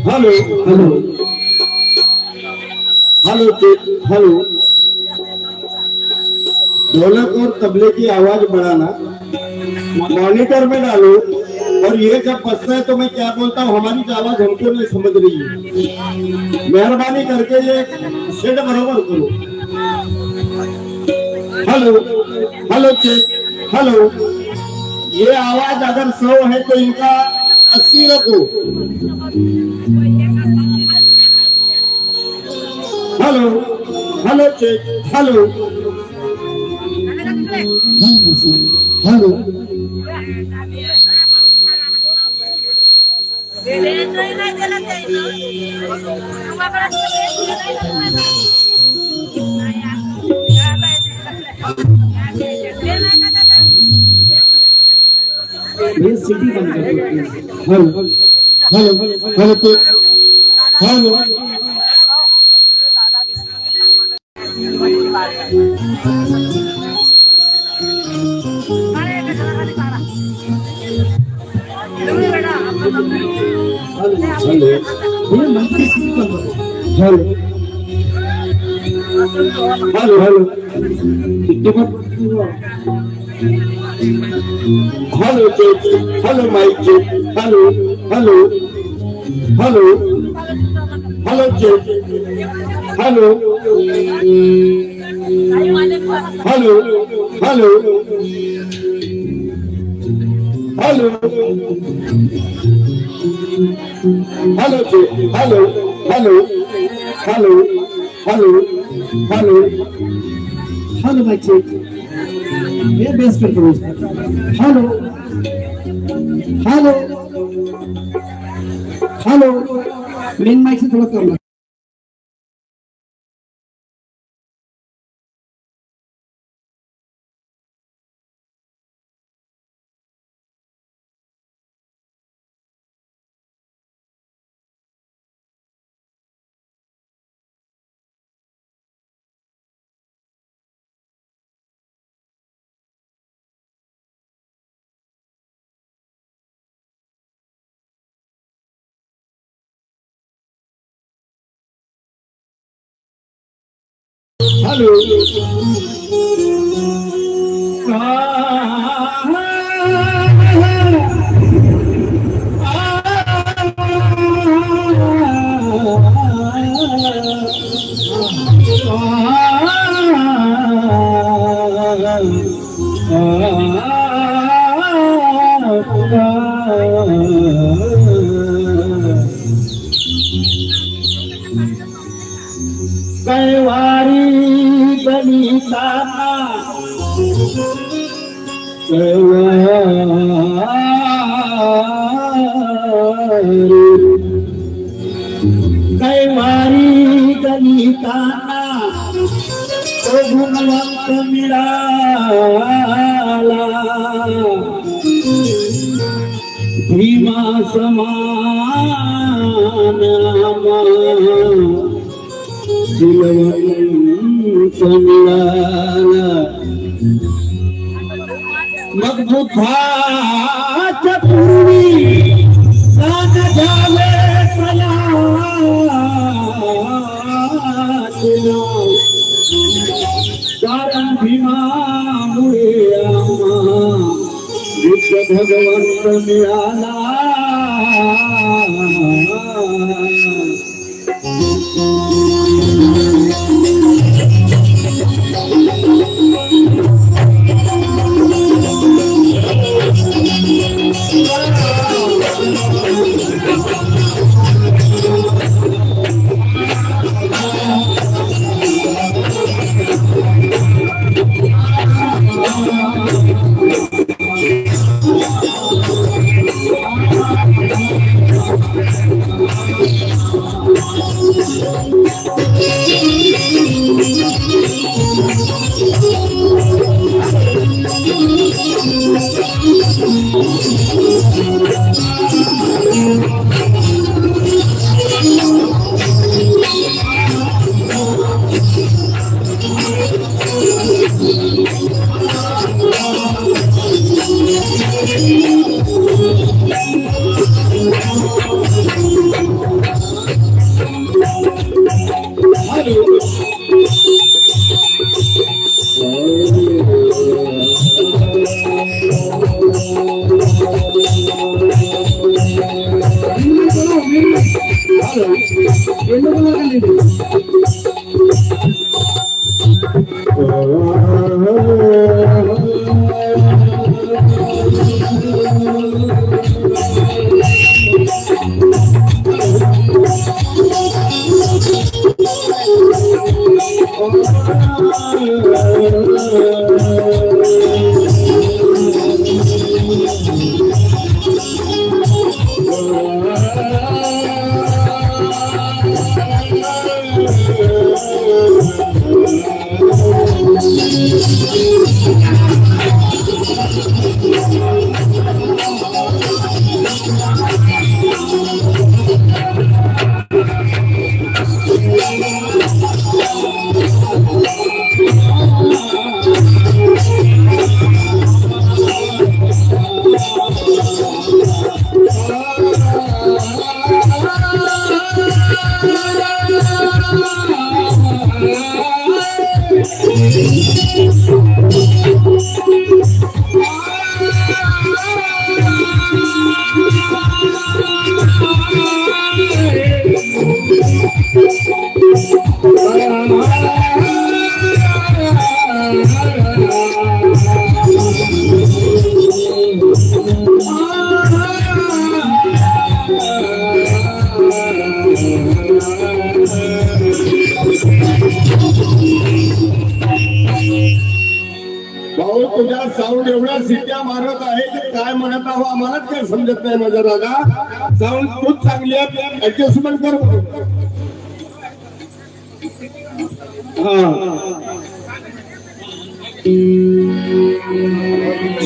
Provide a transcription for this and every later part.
Hello hello hello hello. ढोलक और तबले की आवाज बढ़ाना, मॉनिटर में डालो। और ये जब बजता है तो मैं क्या बोलता हूँ, हमारी आवाज हमको नहीं समझ रही है, मेहरबानी करके ये सेट बराबर करो। Hello hello check hello. ये आवाज अगर 100 है तो इनका 80 रखो। Hello hello check hello hello. सिटी बंद कर दो। Hello hello hello check hello. Hello hello hello check hello mic check hello hello hello hello check hello hello hello hello hello check hello hello hello hello hello hello mic check. ये bass पे करो। Hello hello hello. Main mic से थोड़ा कम। Hello कैवारी गणिता कैवारी गणिता तो गुणवंत मिळाला भीमा समान सिलवंत मिळाला मग बुद्धाच्या पूर्वी दान झाले सलाम भगवंत मिळाला भाऊ तुझा साऊंड एवढा सिट्या मारत आहे की काय म्हणत आहो आम्हालाच काय समजत नाही माझा दादा. साऊंड खूप चांगली आहे, ऍडजस्टमेंट कर.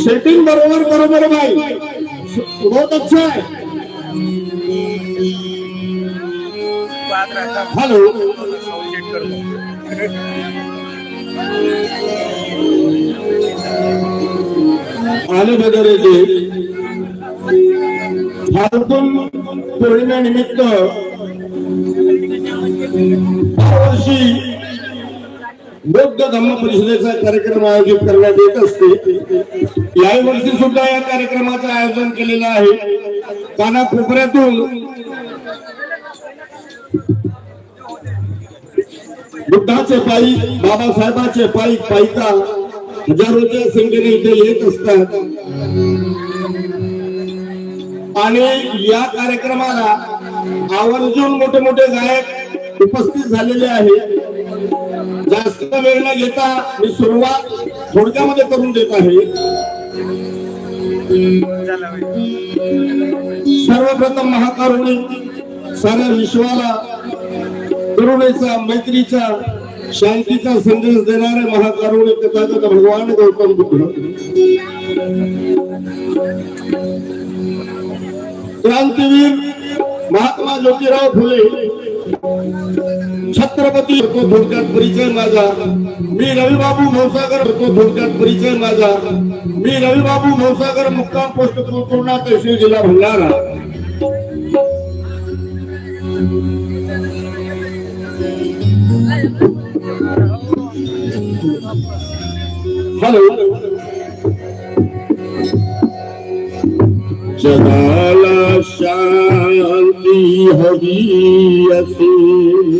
सेटिंग बरोबर बरोबर भाई, बहुत अच्छा है. हेलो आले बदरेचे फाल्गुन पौर्णिमेनिमित्त वर्षी बौद्ध धम्म परिषदेचा कार्यक्रम आयोजित करण्यात येत असते. याही वर्षी सुद्धा या कार्यक्रमाचं आयोजन केलेलं आहे. कानाकोपऱ्यातून बुद्धाचे पायी, बाबासाहेबांचे पायी पायिका हजारोच्या संख्येने इथे येत असतात आणि या कार्यक्रमाला आवर्जून मोठे मोठे गायक उपस्थित झालेले आहेत. जास्त वेळ न घेता मी सुरुवात थोडक्यामध्ये करून देत आहे. सर्वप्रथम महाकारुणिक साऱ्या विश्वाला करुणेचा, मैत्रीचा, शांतीचा संदेश देणारे महाकारुणिक तथागत भगवान गौतम बुद्ध, क्रांतीवीर महात्मा ज्योतिराव फुले, छत्रपती. थोडक्यात परिचय माझा, मी रविबाबू भवसागर. थोडक्यात परिचय माझा, मी रविबाबू भवसागर, मुक्काम पोस्ट पूर्णा, तहसील, जिल्हा भंडारा. हेलो जगाला शांती हवी असेल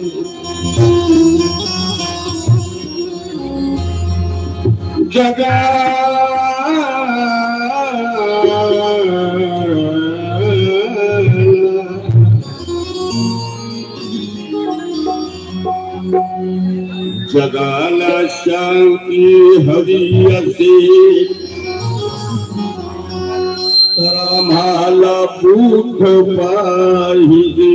जगाला शांती हवी असेल तर आम्हाला बुद्ध पाहिजे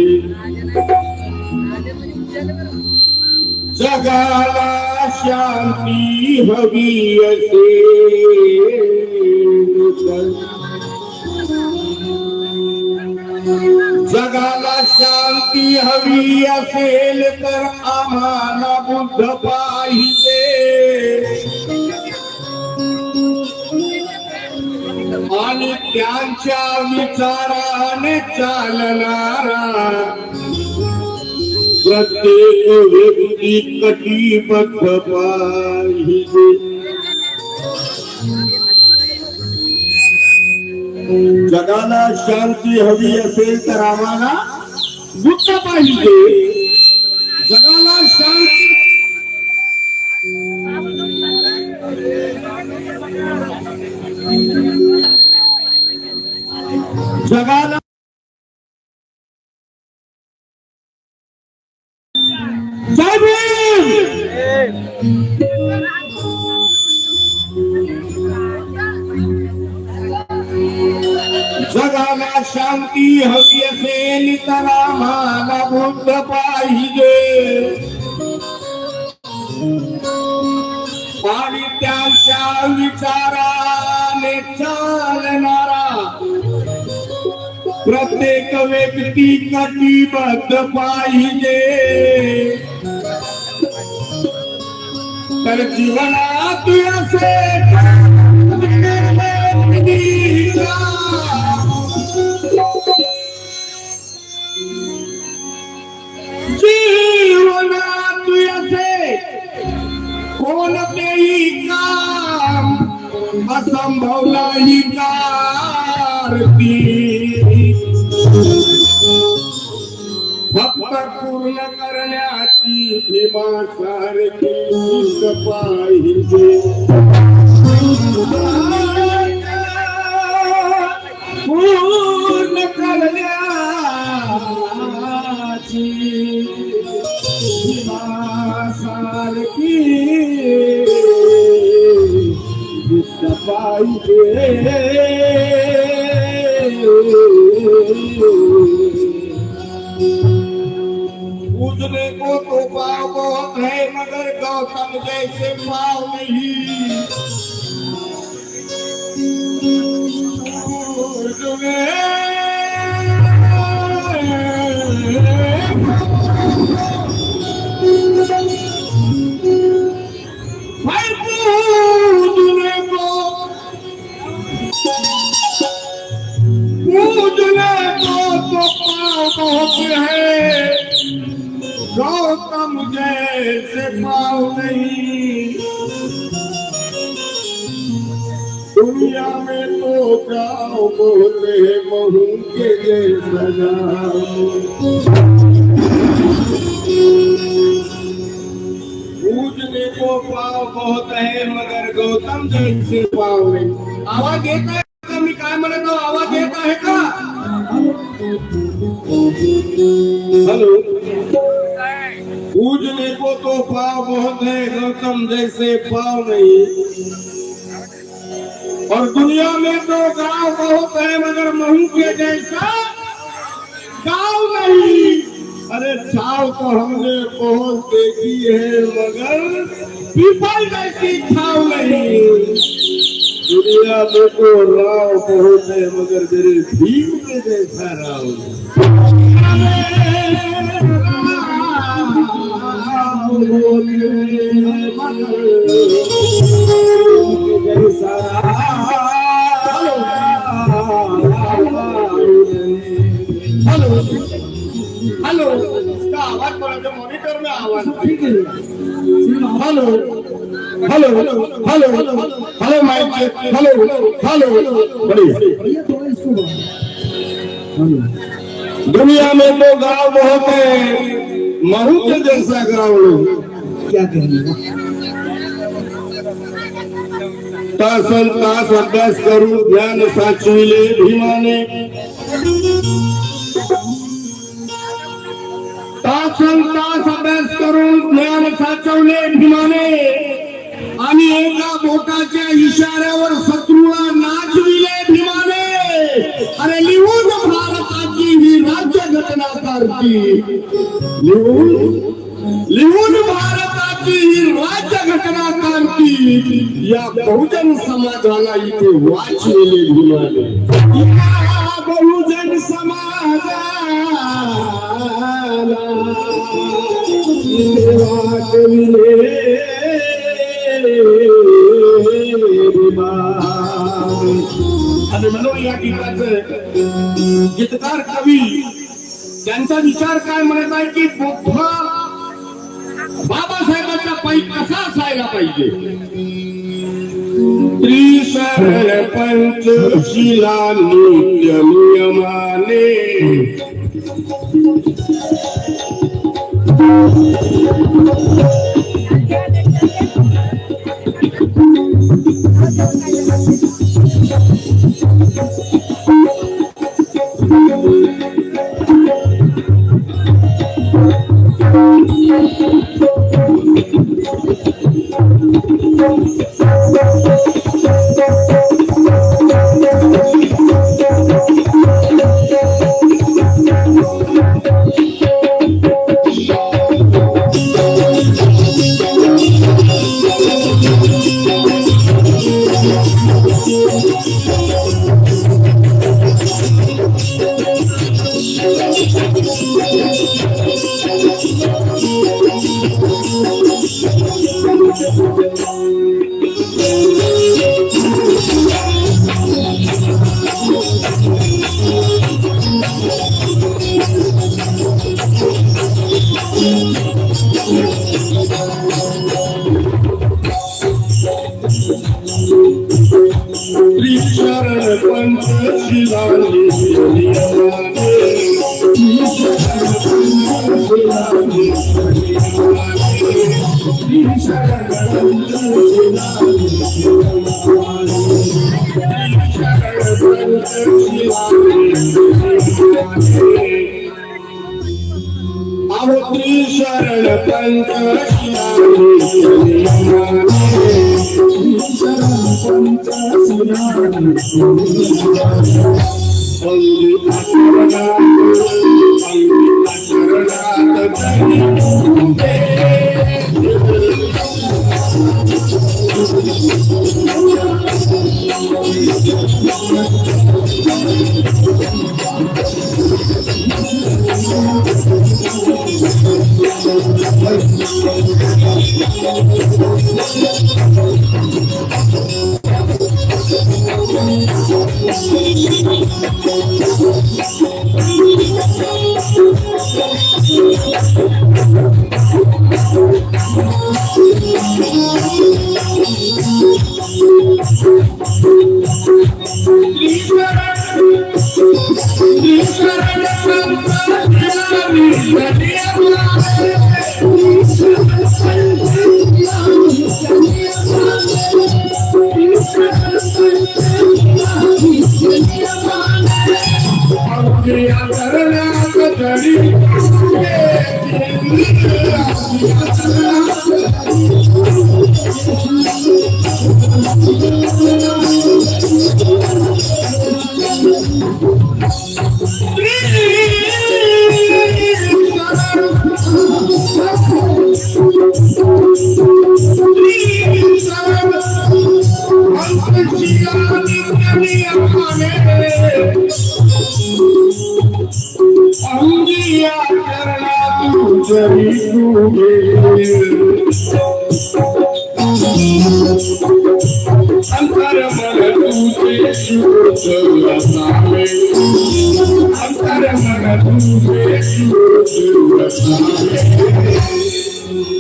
जगाला शांती हवी असेल जगाला शांती हवी असेल तर आम्हाला बुद्ध पाहिजे आणि त्यांच्या विचाराने चालणारा प्रत्येक व्यक्ती कटिबद्ध पाहिजे जगाला शांती हवी असेल तर आम्हाला बुद्ध पाहिजे जगाला शांती जगाला जय भीम जगाला शांती हवी असेल तर आम्हाला बुद्ध पाहिजे आणि त्यांच्या विचाराने चालणारा प्रत्येक व्यक्ती कटिबद्ध पाहिजे तर जीवनात असे जीवनात असे कोणतेही काम असंभव नाही फक्त पूर्ण करण्याची भीमासारखी पाहिजे पूर्ण करण्याची भीमासारखी पाहिजे पूजने को तो पाव बहुत है मगर गौतम जैसे पाव नहीं पूजने भाई पूजने को तो पाव बहुत है गौतम जैसे पाव नहीं दुनिया में तो गाँव बोलते हैं महू के जैसा पूजने को पाव बहुत है मगर गौतम जैसे पाव नहीं आवाज देता है मी काय म्हणतो आवाज येत आहे का हेलो पूजने को तो पाव बहुत है गौतम जैसे पाव नहीं और दुनिया में तो गाँव बहुत है मगर महू के जैसा गाँव नहीं अरे छाव तो हमने बहुत देखी है मगर पीपल जैसी छाव नहीं दुनिया में तो राव बहुत है मगर तेरे भीम के जैसा राव हेलो हेलो इसका आवाज पड़ा जो मॉनिटर में आवाज hello hello hello hello mic hello बढ़िया। दुनिया में तो गांव बहुत है, महू के जैसा गाँव क्या कहेंगे। तासन तास अभ्यास करू ज्ञान साचविले भीमाने, तासन तास अभ्यास करून ज्ञान साचवले भीमाने आणि एका बोटाच्या इशाऱ्यावर शत्रूला नाचविले भीमाने। अरे लिहून भारताची ही राज्य घटना करती, लिहून भारताची ही राज्य घटना करती या बहुजन समाजाला इथे वाचलेले भीमाने। या बहुजन समाजाला इथे वाचविले आणि म्हणून या गीताचं गीतकार कवी त्यांचा विचार काय म्हणत आहे की बुद्धा बाबासाहेबांचा पायी कसा असायला पाहिजे। त्रिशरण पंचशिला नित्य नियमाने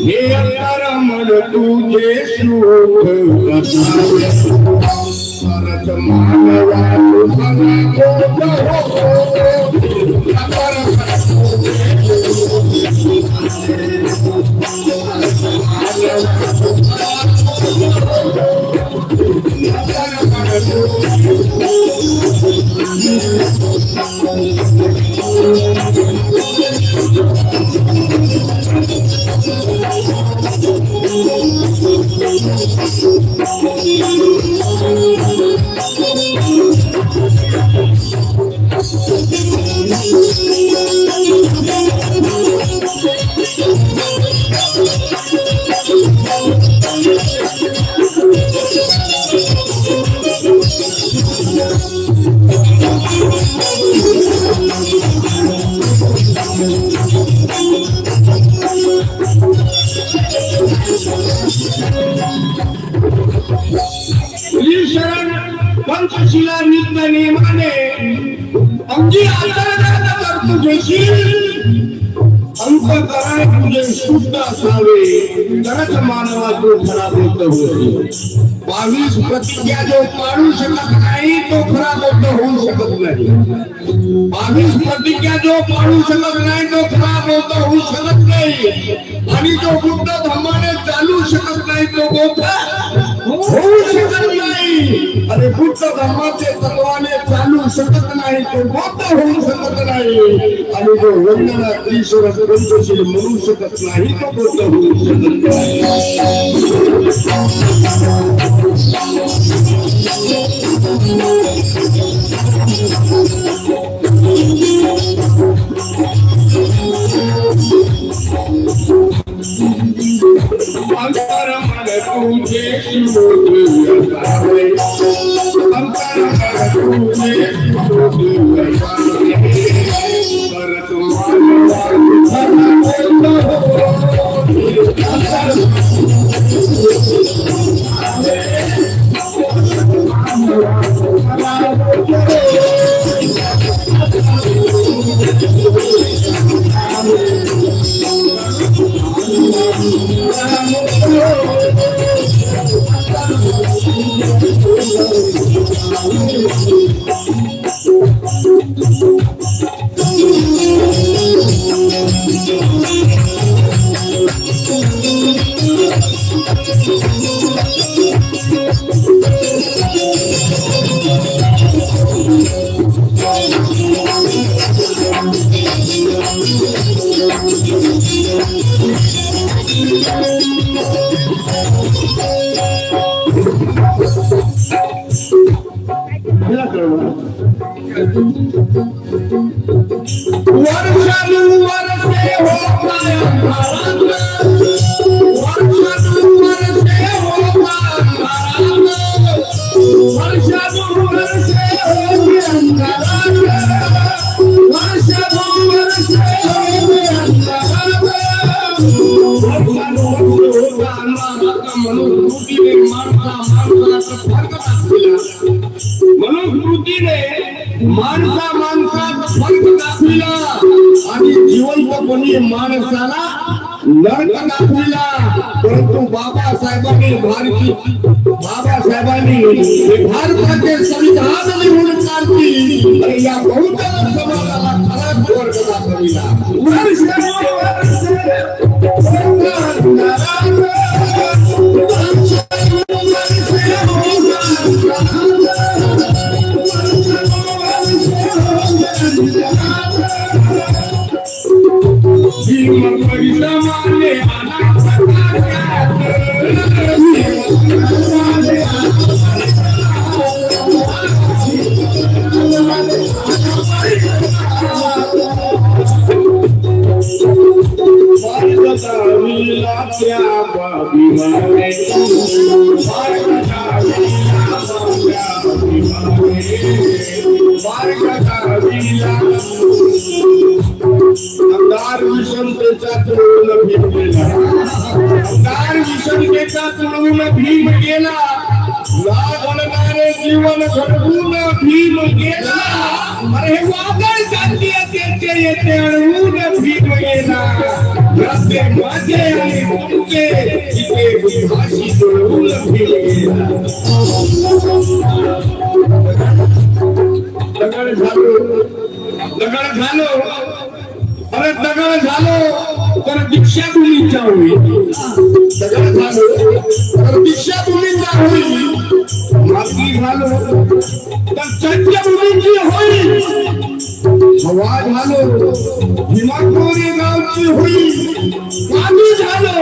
हे अंतर मन तुझे सुख असावे परत मानवा पंचशिला नित्य नेमाने अगदी आचरणात तुझ्याशी अंक कराय तुझे शुद्ध असावे तरच मानवा तो खरा बोलत होईल 22 प्रतिज्ञा जो पाळू शकत नाही तो खरा बोलत होऊ शकत नाही 22 प्रतिज्ञा जो पाळू शकत नाही तो खरा बोलत होऊ शकत नाही आणि जो बुद्ध धर्माने चालू शकत नाही तो बोलत होऊ शकत नाही अरे बुद्ध धर्माचे तत्वाने चालू शकत नाही तो बौद्ध होऊ शकत नाही आणि जो वंदना ईश्वर पंचशील म्हणू शकत नाही तो बौद्ध होऊ शकत अंतर मन तुझे सुख असावे अंतर मन तुझे सुख असावे परत मनुस्मृतीने माणसा माणसात फरक दाखविला आणि जिवंतपणी माणसाला नरक दाखविला परंतु बाबासाहेबांनी भारताचे संविधान लिहून काढली आणि या बौद्ध समाजाला खरा स्वर्ग दाखविला भीम गेला जीवन घडवून भीम गेला अरे वादळ शांती त्याचे येते अळून भीम गेला रस्ते माझे आणि तुमचे इथे भाषी जुळवून भीम गेला दगड झालो अरे दगड झालो तर दीक्षा मुलींचा होईल दगड झालो तर दीक्षा मुलींचा होईल माती झालो तर चंद्र मुलींची होईल हवा झालो हिमाकोरी गावची होईल पाणी झालो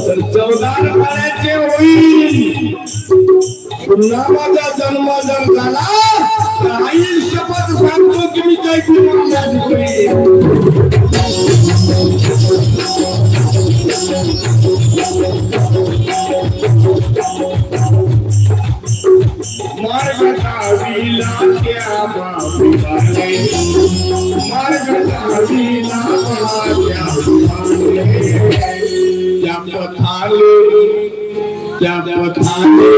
तर चौदार पाण्याचे होईल पुन्हा माझा जन्म जर झाला तर आई शपथ सांगतो की मी काही मार्गला त्या बाबूने मार्गला त्या पथाले त्या पथाले त्या पथाले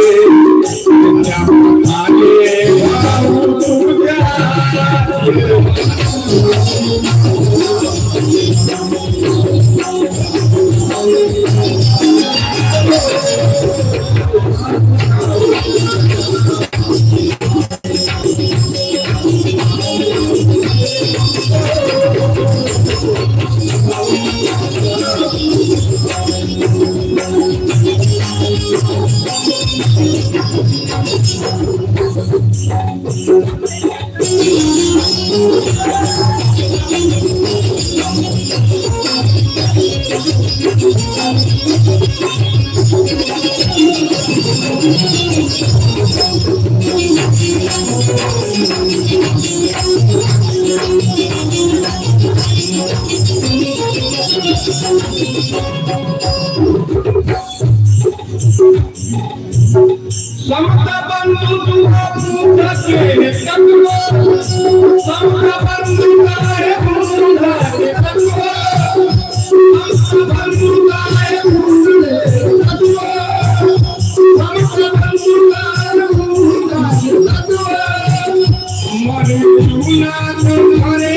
समता बंधु तुहा पूजा के तत्व समता बंधु है पूजा के तत्व समता बंधु है पूजा के तत्व समता बंधु है पूजा के तत्व मरुना तुम्हारे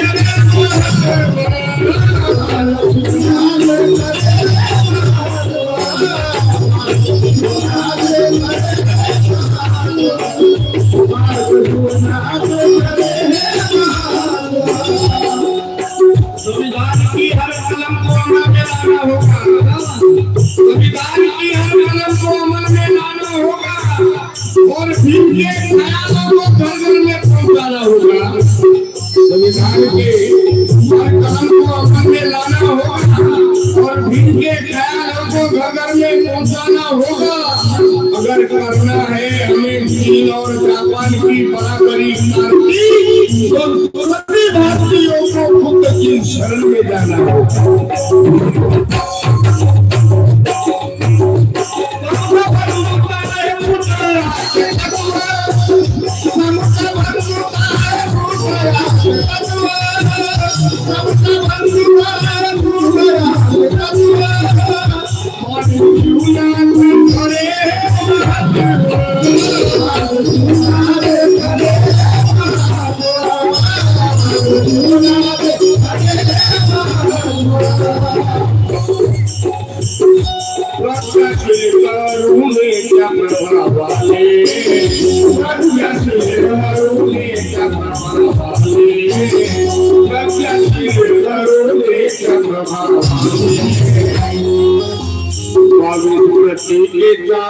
संविधान की हर कलम को अमल में लाना होगा संविधान की हर कलम को अमल में लाना होगा और भीम के ख्यालों को घर घर में पहुंचाना होगा संविधान के हर कलम को अमल में लाना होगा और भीम के ख्यालों को घर घर में पहुंचाना होगा अगर करना है हमें चीन और जापान की बराबरी करनी तो सभी भारतीयों को खुद की शरण में जाना होगा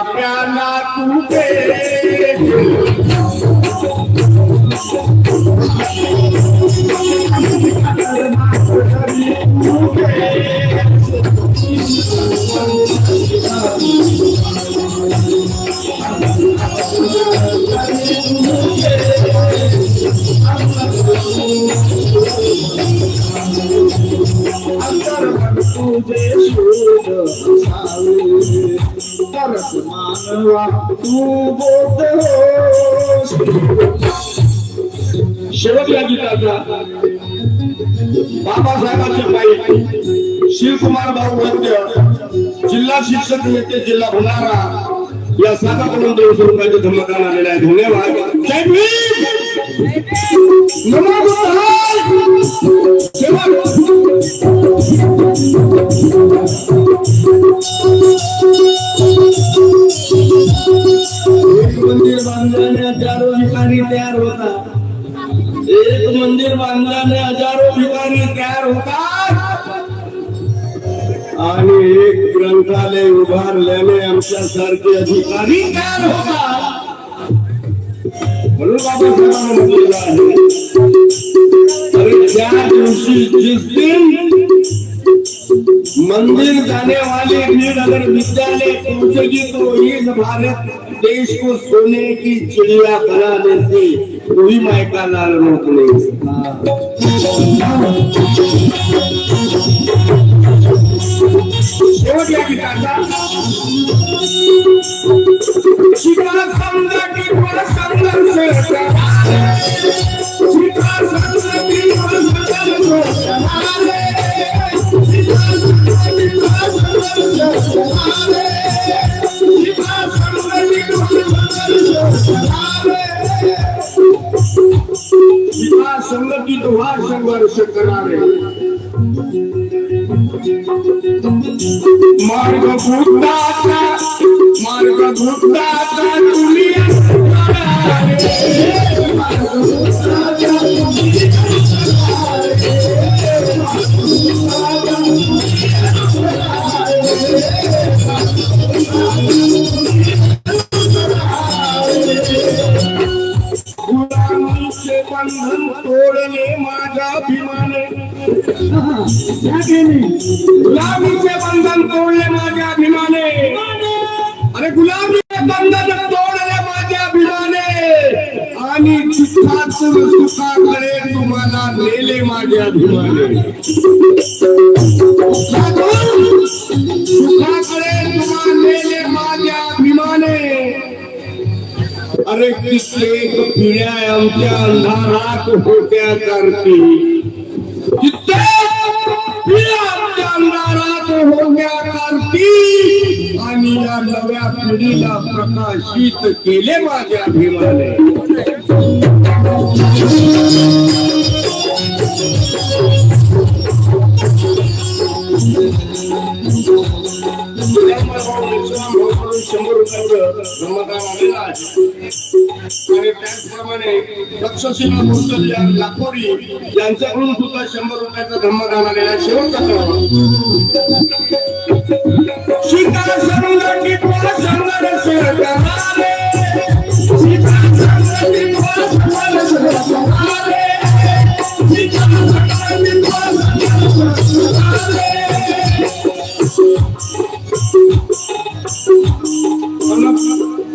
प्याला मानवा तू बोलते हो शेवटच्या गीताचा बाबासाहेबांचे पायी शिवकुमार भाऊ वैद्य जिल्हा शिक्षक नेते जिल्हा भंडारा या साताकडून 200 रुपयाचे धम्मदान आलेले आहे धन्यवाद जय भीम नमो बुद्धाय एक मंदिर बांधल्याने हजारो भिकारी तयार होतात. एक मंदिर बांधल्याने हजारो भिकारी तयार होतात आणि एक ग्रंथालय उभारल्याने आमच्यासारखे अधिकारी तयार होतात. म्हणून बाबासाहेबांनी म्हटलेलं आहे, अरे त्या दिवशी जिस दिन मंदिर जाने वाली भीड़ अगर विद्यालय पहुंचेगी तो इस भारत देश को सोने की चिड़िया बनाने से कोई मायका लाल रोक नहीं सकता. शेवट या गीताचा शिका संगती पर संघर्ष करा, शिका संगती पर संघर्ष करा, संगती तुहा संघर्ष करावे. मार्ग भूताचा तुम्ही गुलामीचे बंधन तोडले माझ्या अभिमाने, गुलामीचे बंधन तोडले माझ्या अभिमाने, अरे गुलामीचे बंधन तोडले माझ्या अभिमाने आणि सुखातून सुखाकडे तुम्हाला नेले माझ्या अभिमाने, सुखाकडे तुम्हाला नेले माझ्या अभिमाने. अरे कित्येक पिढ्या आमच्या अंधारात होत्या करती, कित्येक पिढ्या आमच्या अंधारात होत्या करती आणि या नव्या पिढीला प्रकाशित केले माझ्या अभिमाने. शंभर रुपयाचं श्रमदान आलेलं आहे आणि त्याचप्रमाणे तक्षशिला कौशल्य लाखोरी यांच्याकडून सुद्धा 100 रुपयाचं धम्मदान आलेलं आहे. शेवटचा सीता संगती पर संघर्ष करावे, सीता संगती पर संघर्ष करावे, सीता संगती पर संघर्ष करावे.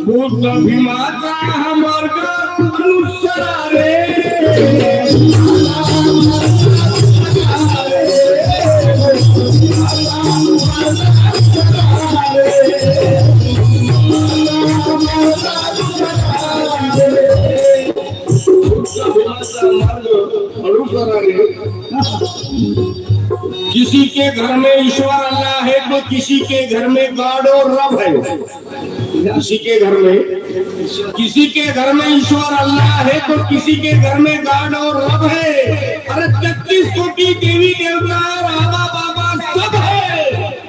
बुद्ध भीमाचा हा मार्ग अनुसरा रे, किसी के घर में ईश्वर अल्लाह है तो किसी के घर में गॉड और रब है. किसी के घर में ईश्वर अल्लाह है तो किसी के घर में गॉड और रब है. अरे 33 कोटि देवी देवता बाबा बाबा सब है,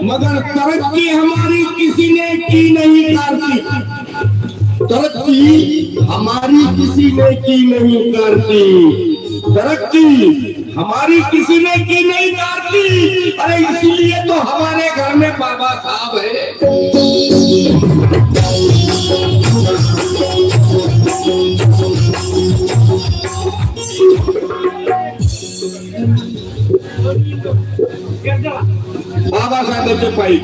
मगर तरक्की हमारी किसी ने की नहीं करती, तरक्की हमारी किसी ने की नहीं करती, तरक्की हमारी किसी ने की नहीं करती. अरे इसीलिए तो हमारे घर में बाबा साहब है. बाबासाहेबांचे पायी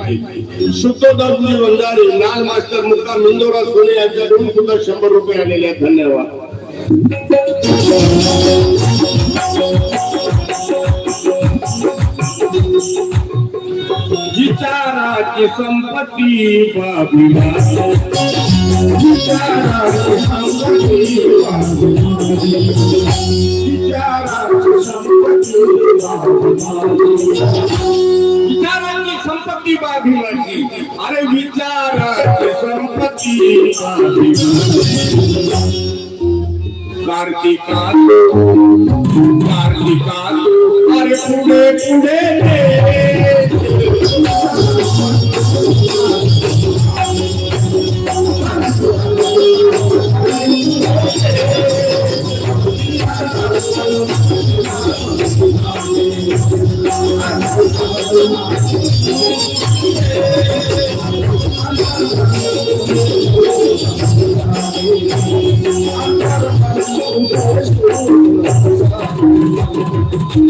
शुद्धोदर्जी वंजारी लाल मास्टर मुक्काम इंदोरा सोने यांच्याकडून सुद्धा 100 रुपये आलेले आहेत. धन्यवाद. विचाराची संपत्ती बाबीला, विचाराची संपत्ती बाबीला, विचाराची संपत्ती बाबीलाची. अरे विचाराची संपत्ती बाबीला. कार्तिका कार्तिका अरे पुढे पुढे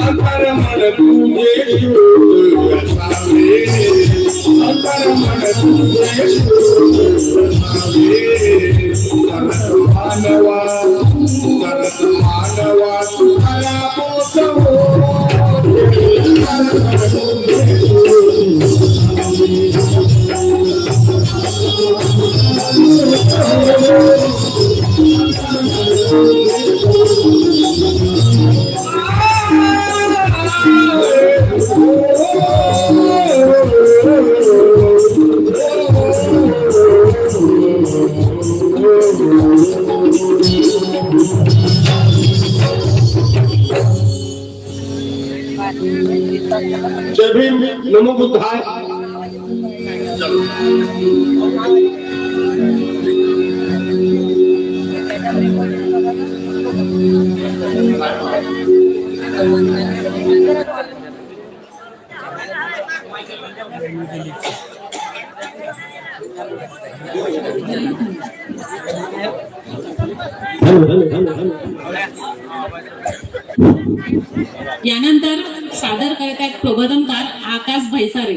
अगर मन तुझे असावे अगर मन तुझे असावे करत मानवा तुला पोचवो जय भीम, नमो बुद्धाय। यानंतर सादर करत आहेत प्रबोधनकार आकाश भैसारे।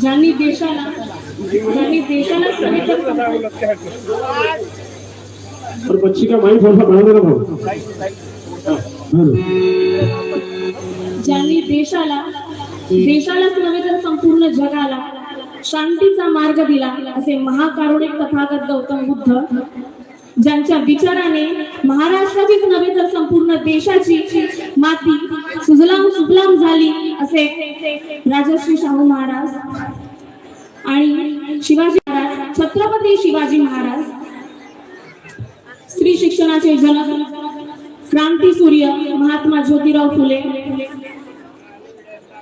ज्यांनी देशाला और बच्ची का माइंड थोड़ा सा बढ़ा देना भाऊ. ज्यांनी देशालाच नव्हे तर संपूर्ण जगाला शांतीचा मार्ग दिला असे महाकारुणिक तथागत गौतम बुद्ध, ज्यांच्या विचाराने महाराष्ट्राचीच नव्हे तर संपूर्ण देशाची माती सुजलाम सुफलाम झाली असे राजश्री शाहू महाराज आणि शिवाजी महाराज, छत्रपती शिवाजी महाराज, स्त्री शिक्षणाचे जनक, क्रांती सूर्य महात्मा ज्योतिराव फुले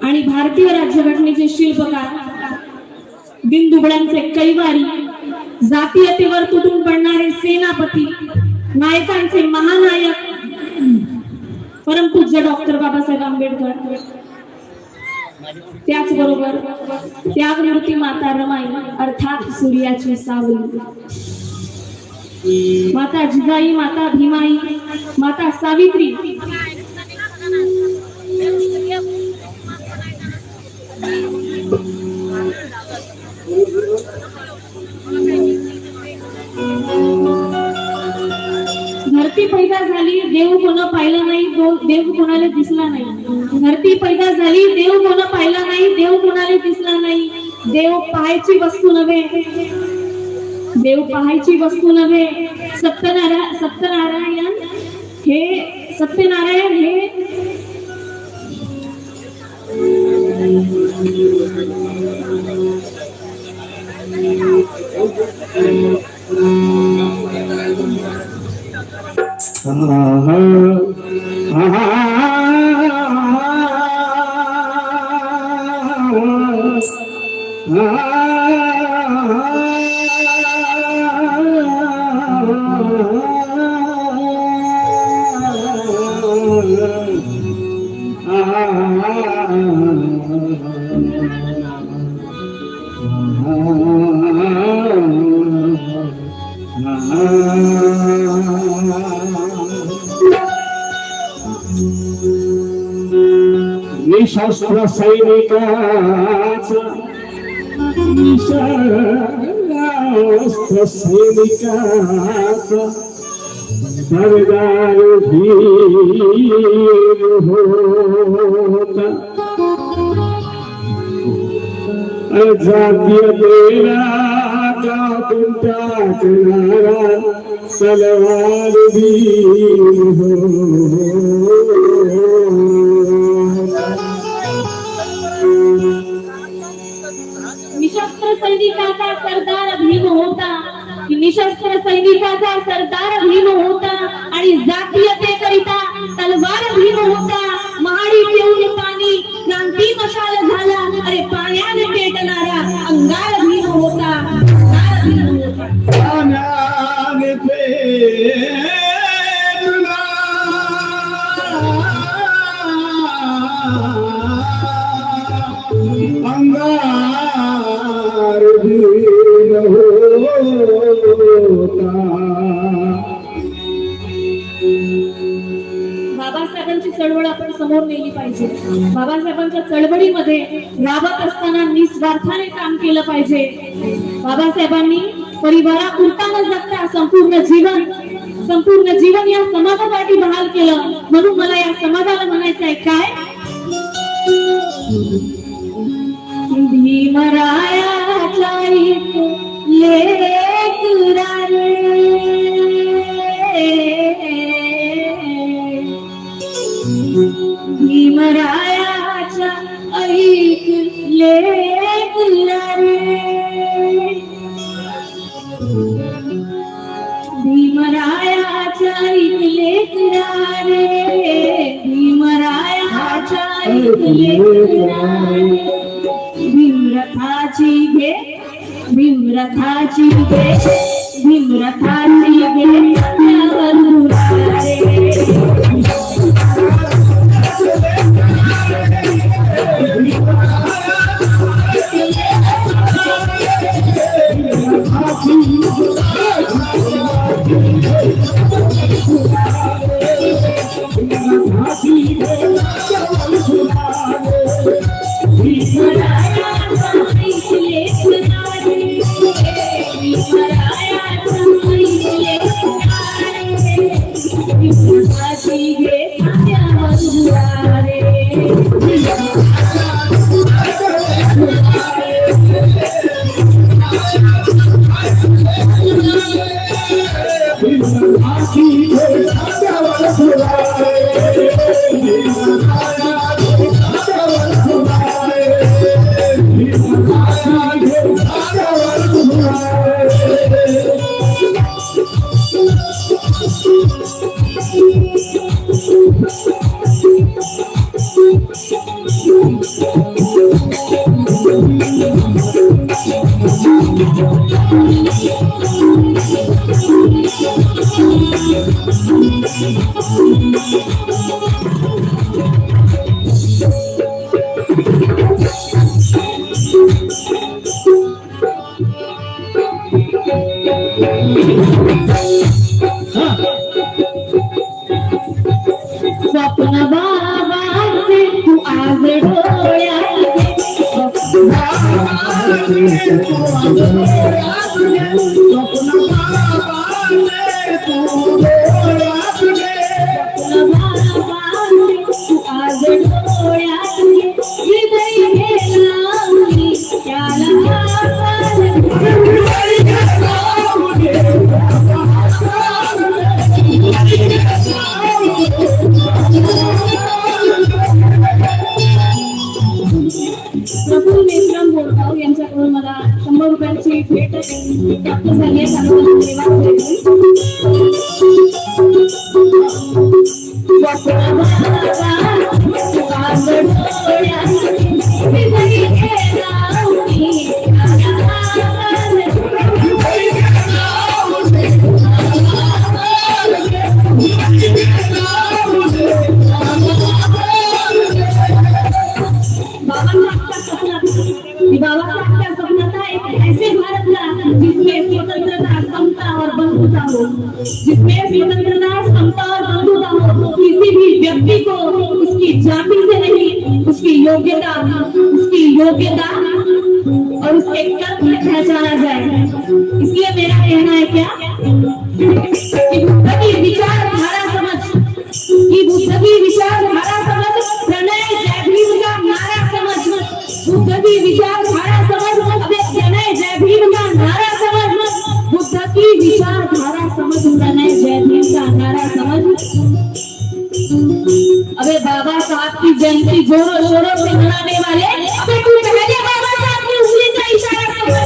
आणि भारतीय राज्यघटनेचे शिल्पकार, बिनदुबळ्यांचे कैवारी, जातीयतेवर तुटून पडणारे सेनापती, नायकांचे महानायक परमपूज्य डॉक्टर बाबासाहेब आंबेडकर, त्याचबरोबर त्यागमूर्ती माता रमाई अर्थात सूर्याची सावली, माता जिजाई, माता भीमाई, माता सावित्री, धरती पैदा झाली देव कोण पाहिलं नाही, देव कोणाला दिसला नाही. धरती पैदा झाली देव कोण पाहिला नाही, देव कोणाला दिसला नाही. देव पाहायची वस्तू नव्हे, देव पाहायची वस्तू नव्हे. सत्यनारायण हे निशस्त्र सैनिकाचा दरदार भीर होता. जातीयतेला कापून टाकणारा तलवार भीर होता. सैनिकाचा सरदार भीम होता, की निशस्त्र सैनिकाचा सरदार भीम होता आणि जातीयतेकरिता तलवार भीम होता. महाडी पिऊन पाणी क्रांती मशाल झाला, अरे पाण्याने पेटणारा अंगार भीम होता, अंगार भीम होता. पाण्याने पेटला अंगार भीम होता. बाबासाहेबांची चळवळ आपण समोर नेली पाहिजे. बाबासाहेबांच्या चळवळीमध्ये राबत असताना निस्वार्थाने काम केलं पाहिजे. बाबासाहेबांनी परिवारापुरता न जगता संपूर्ण जीवन या समाजासाठी बहाल केलं. म्हणून मला या समाजाला म्हणायचं आहे काय, भीमरायाच्या एक लेकरा रे, भीमरायाच्या ऐक लेकरा रे, भीमरायाच्या ऐक लेकरा रे, भीमरायाच्या ऐक लेकरा रे. भीमरथाची घे, भीमरथाची घे, भीमरथाची घे त्यावर मुरारे. स्वप्न बाबाचे तू आज डोळ्यात घे, स्वप्न बाबाचे तू आज डोळ्यात घे, स्वप्न बाबाचे तू डोळ्यात घे, स्वप्न बाबाचे तू आज डोळ्यात घे. हृदय लावली त्याला प्रफुल्ल मेश्राम बोरगाव यांच्याकडून मला 100 रुपयांची भेट प्राप्त झाली आहे. बाबासाहेब का सपना था एक ऐसे भारत का जिसमें स्वतंत्रता, समता और बंधुता हो, जिसमें स्वतंत्रता, समता और बंधुता हो. किसी भी व्यक्ति को उसकी जाति से नहीं, उसकी योग्यता और उसके कर्म से पहचाना जाए. इसलिए मेरा कहना है क्या कि बुद्ध की विचारधारा समझ, प्रणय जय भीम का नारा समझ, बुद्ध की विचारधारा समझ, प्रणय जय भीम का नारा समझ, बुद्ध की विचारधारा समझ, प्रणय जय भीम का नारा समझ. अबे बाबा साहब की जयंती जोरों शोरों से मनाने वाले, अबे तू पहले बाबा साहब की उंगली का इशारा समझ.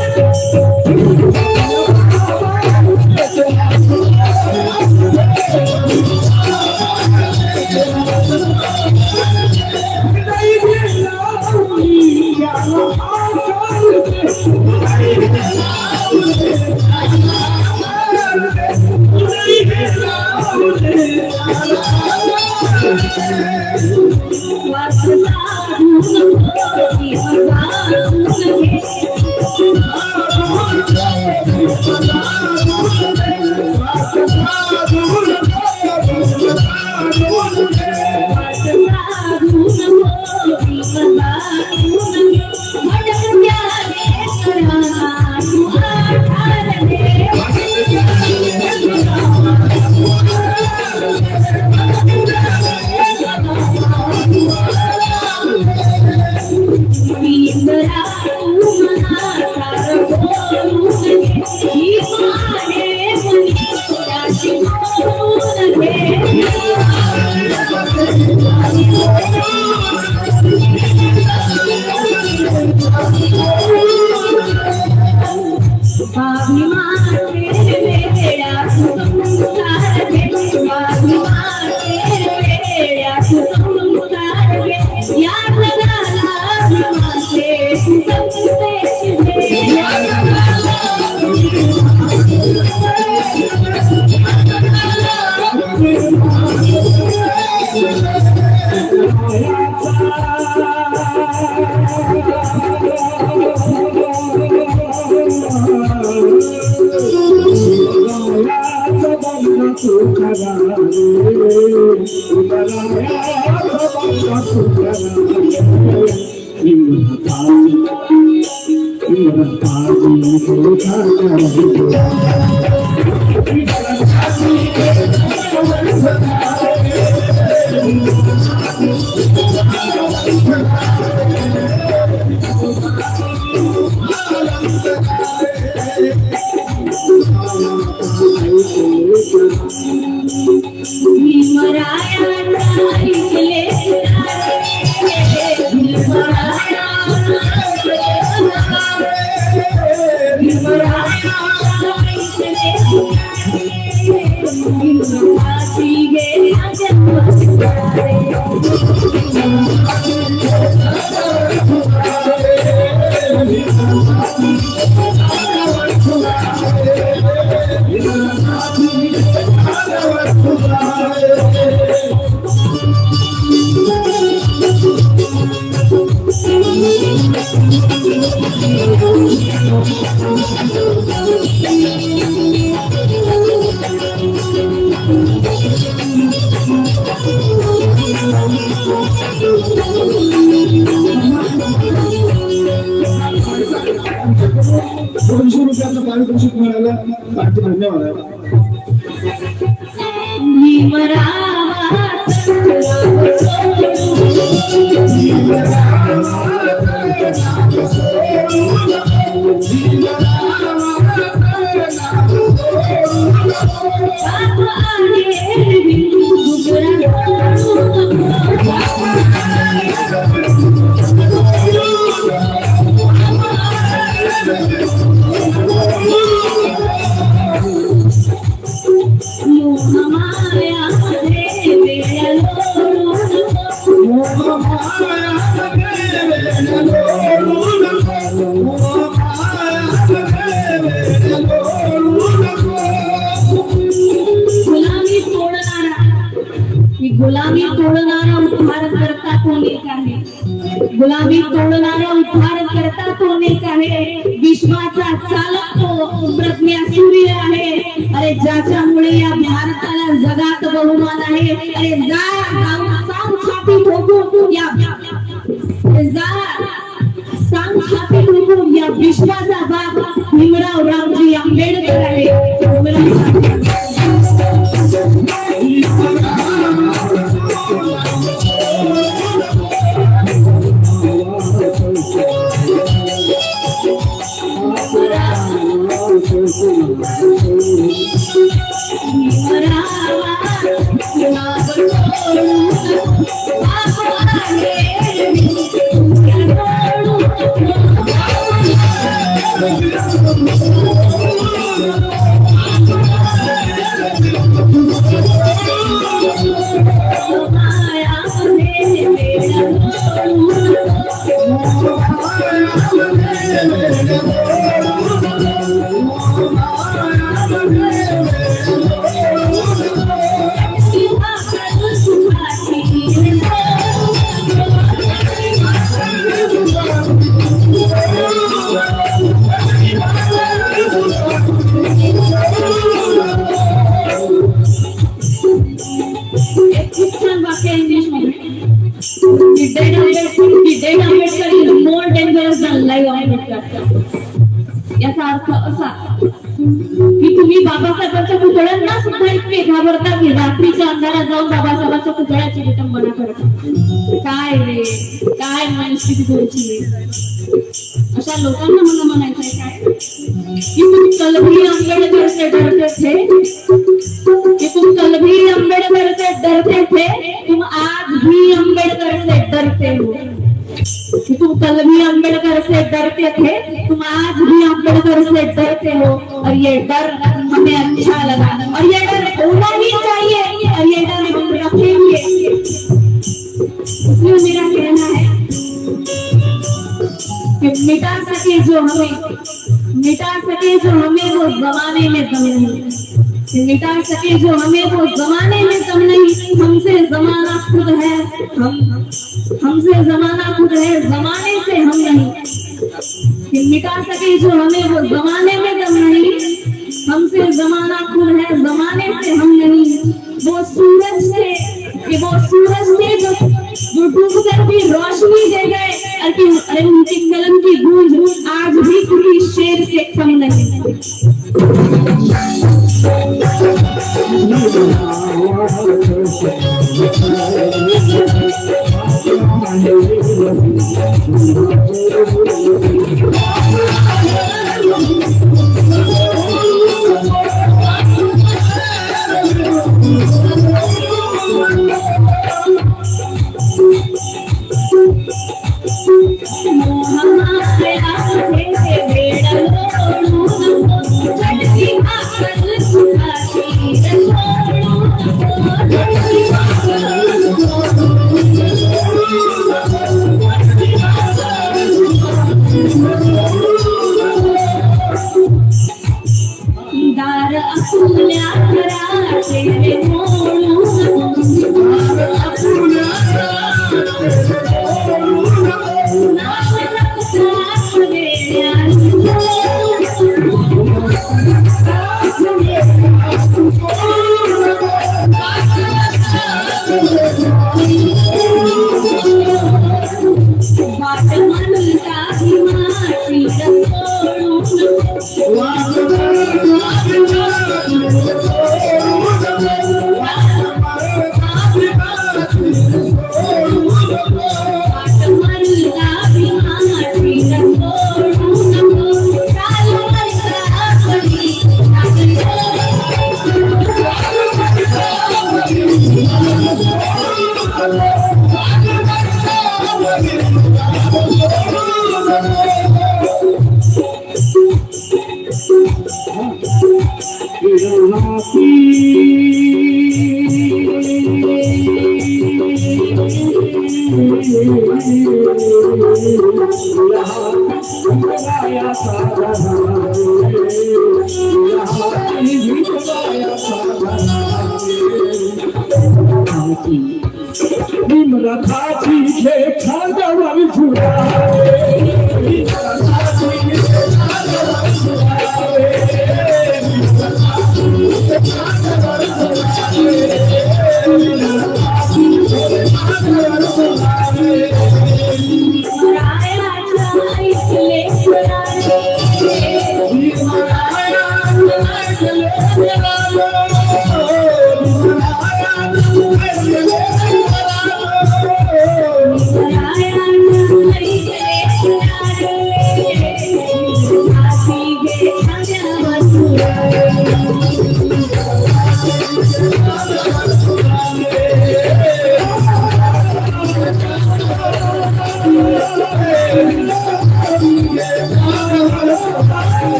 200 रुपयाचं पारितोषिक मिळालं. बाकी धन्यवाद. गुलामी तोडणारा उद्धार करता तो एक आहे. गुलामी तोडणारा उद्धार करता तो एक आहे. विश्वाचा चालक तो प्रज्ञा सूर्य आहे. अरे ज्याच्यामुळे या भारताला जगात बहुमान आहे. अरे सांग छाती ठोकून या विश्वाचा बाप भीमराव रामजी आंबेडकर आहे. खूप छान वाक्य आहे इंग्लिश मध्ये dead Ambedkar is more dangerous than live Ambedkar. याचा अर्थ असा की तुम्ही बाबासाहेबांच्या पुतळ्यांना सुद्धा इतके घाबरता की रात्रीच्या अंधारात जाऊन बाबासाहेबांच्या पुतळ्याची विटंबना करता. काय रे, काय मनस्थिती तुमची. अशा लोकांना मला म्हणायचंय काय की तुम कल भी आंबेडकर से डरते थे, कि तुम कल भी अम्बेडकर से डरते थे, तुम आज भी अम्बेडकर से डरते हो. कि तुम कल भी अम्बेडकर से डरते थे, तुम आज भी अम्बेडकर से डरते हो. और ये डर हमें अच्छा लगा और ये डर होना ही चाहिए और ये डर हम रखेंगे. इसलिए मेरा कहना है कि मिटा सके जो हमें वो जमाने में दम नहीं. मिटा सके जो हमें वो जमाने में दम नहीं. हमसे जमाना खुद है, हमसे जमाना खुद है, जमाने से हम नहीं. मिटा सके जो हमें वो जमाने में दम नहीं. हमसे जमाना खुद है, जमाने से हम नहीं. वो सूरज थे जो डूबकर भी रोशनी दे गए और उनकी कलम की गूंज आज भी किसी शेर से कम नहीं.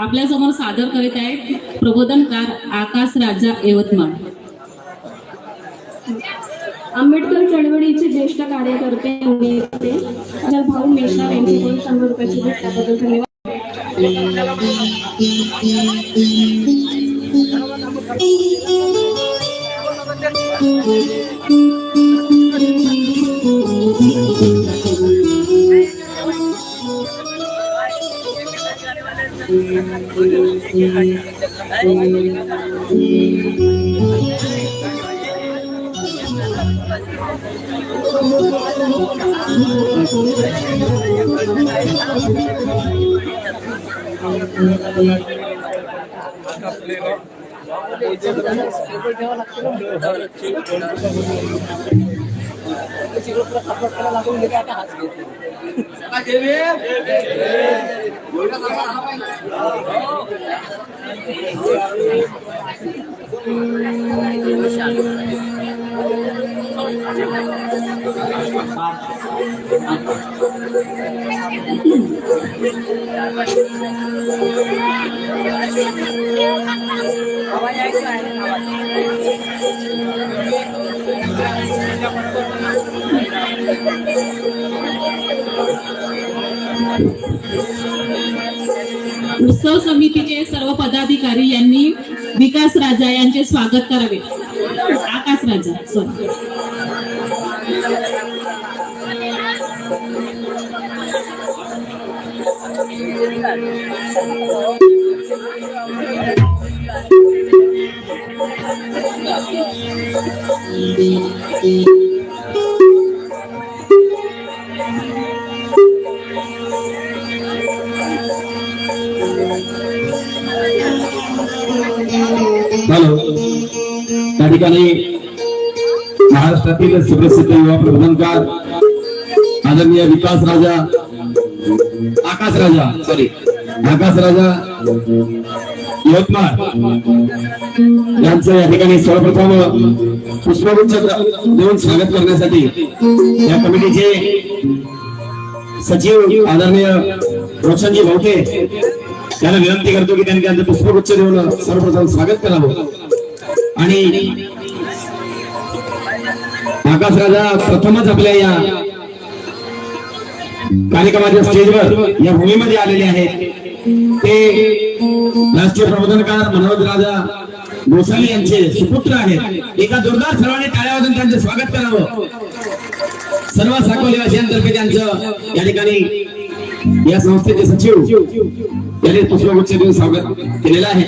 आपल्यासमोर सादर करीत आहेत प्रबोधनकार आकाश राजा यवतमाळ. आंबेडकर चळवळीचे ज्येष्ठ कार्यकर्ते नेते अजय भाऊ मेश्राम यांच्याकडून 100 रुपयाची भेट त्याबद्दल धन्यवाद. उत्सव समितीचे सर्व पदाधिकारी यांनी विकास राजा यांचे स्वागत करावे. आकाश राजा सॉरी. हॅलो, त्या ठिकाणी महाराष्ट्रातील सुप्रसिद्ध युवा प्रबोधनकार आदरणीय विकास राजा आकाश राजा यवतमाळ यांचं या ठिकाणी सर्वप्रथम पुष्पगुच्छ देऊन स्वागत करण्यासाठी या कमिटीचे सचिव आदरणीय रोशनजी भाऊके यांना विनंती करतो की त्यांनी त्यांचं पुष्पगुच्छ देऊन सर्वप्रथम स्वागत करावं. आणि आकाश राजा प्रथमच आपल्या या कार्यक्रमाच्या स्टेजवर या भूमीमध्ये आलेले आहेत. ते राष्ट्रीय प्रबोधनकार मनोज राजा गोसावी यांचे सुपुत्र आहेत. एका जोरदार सर्वांनी टाळ्या वाजवून त्यांचे स्वागत करावं. सर्व साकोलीवासियांतर्फे त्यांचं या ठिकाणी या संस्थेचे सचिव यांनी पुष्पगुच्छ देऊन स्वागत केलेलं आहे.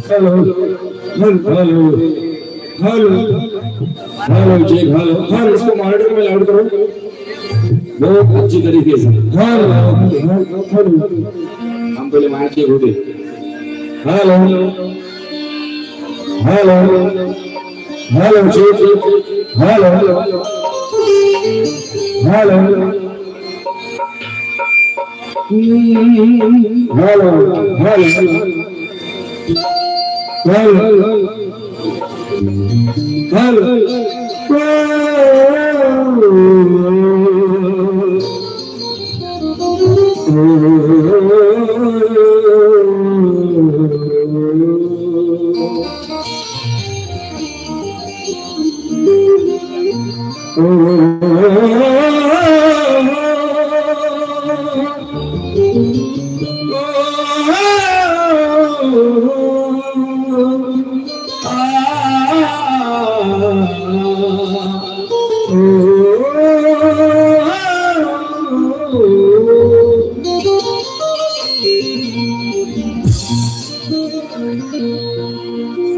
Hello hello hello hello check hello हाँ इसको मॉनिटर में लाउड करो बहुत अच्छी तरीके से हेलो हम पहले माइक चेक होते hello hello hello check hello hello hello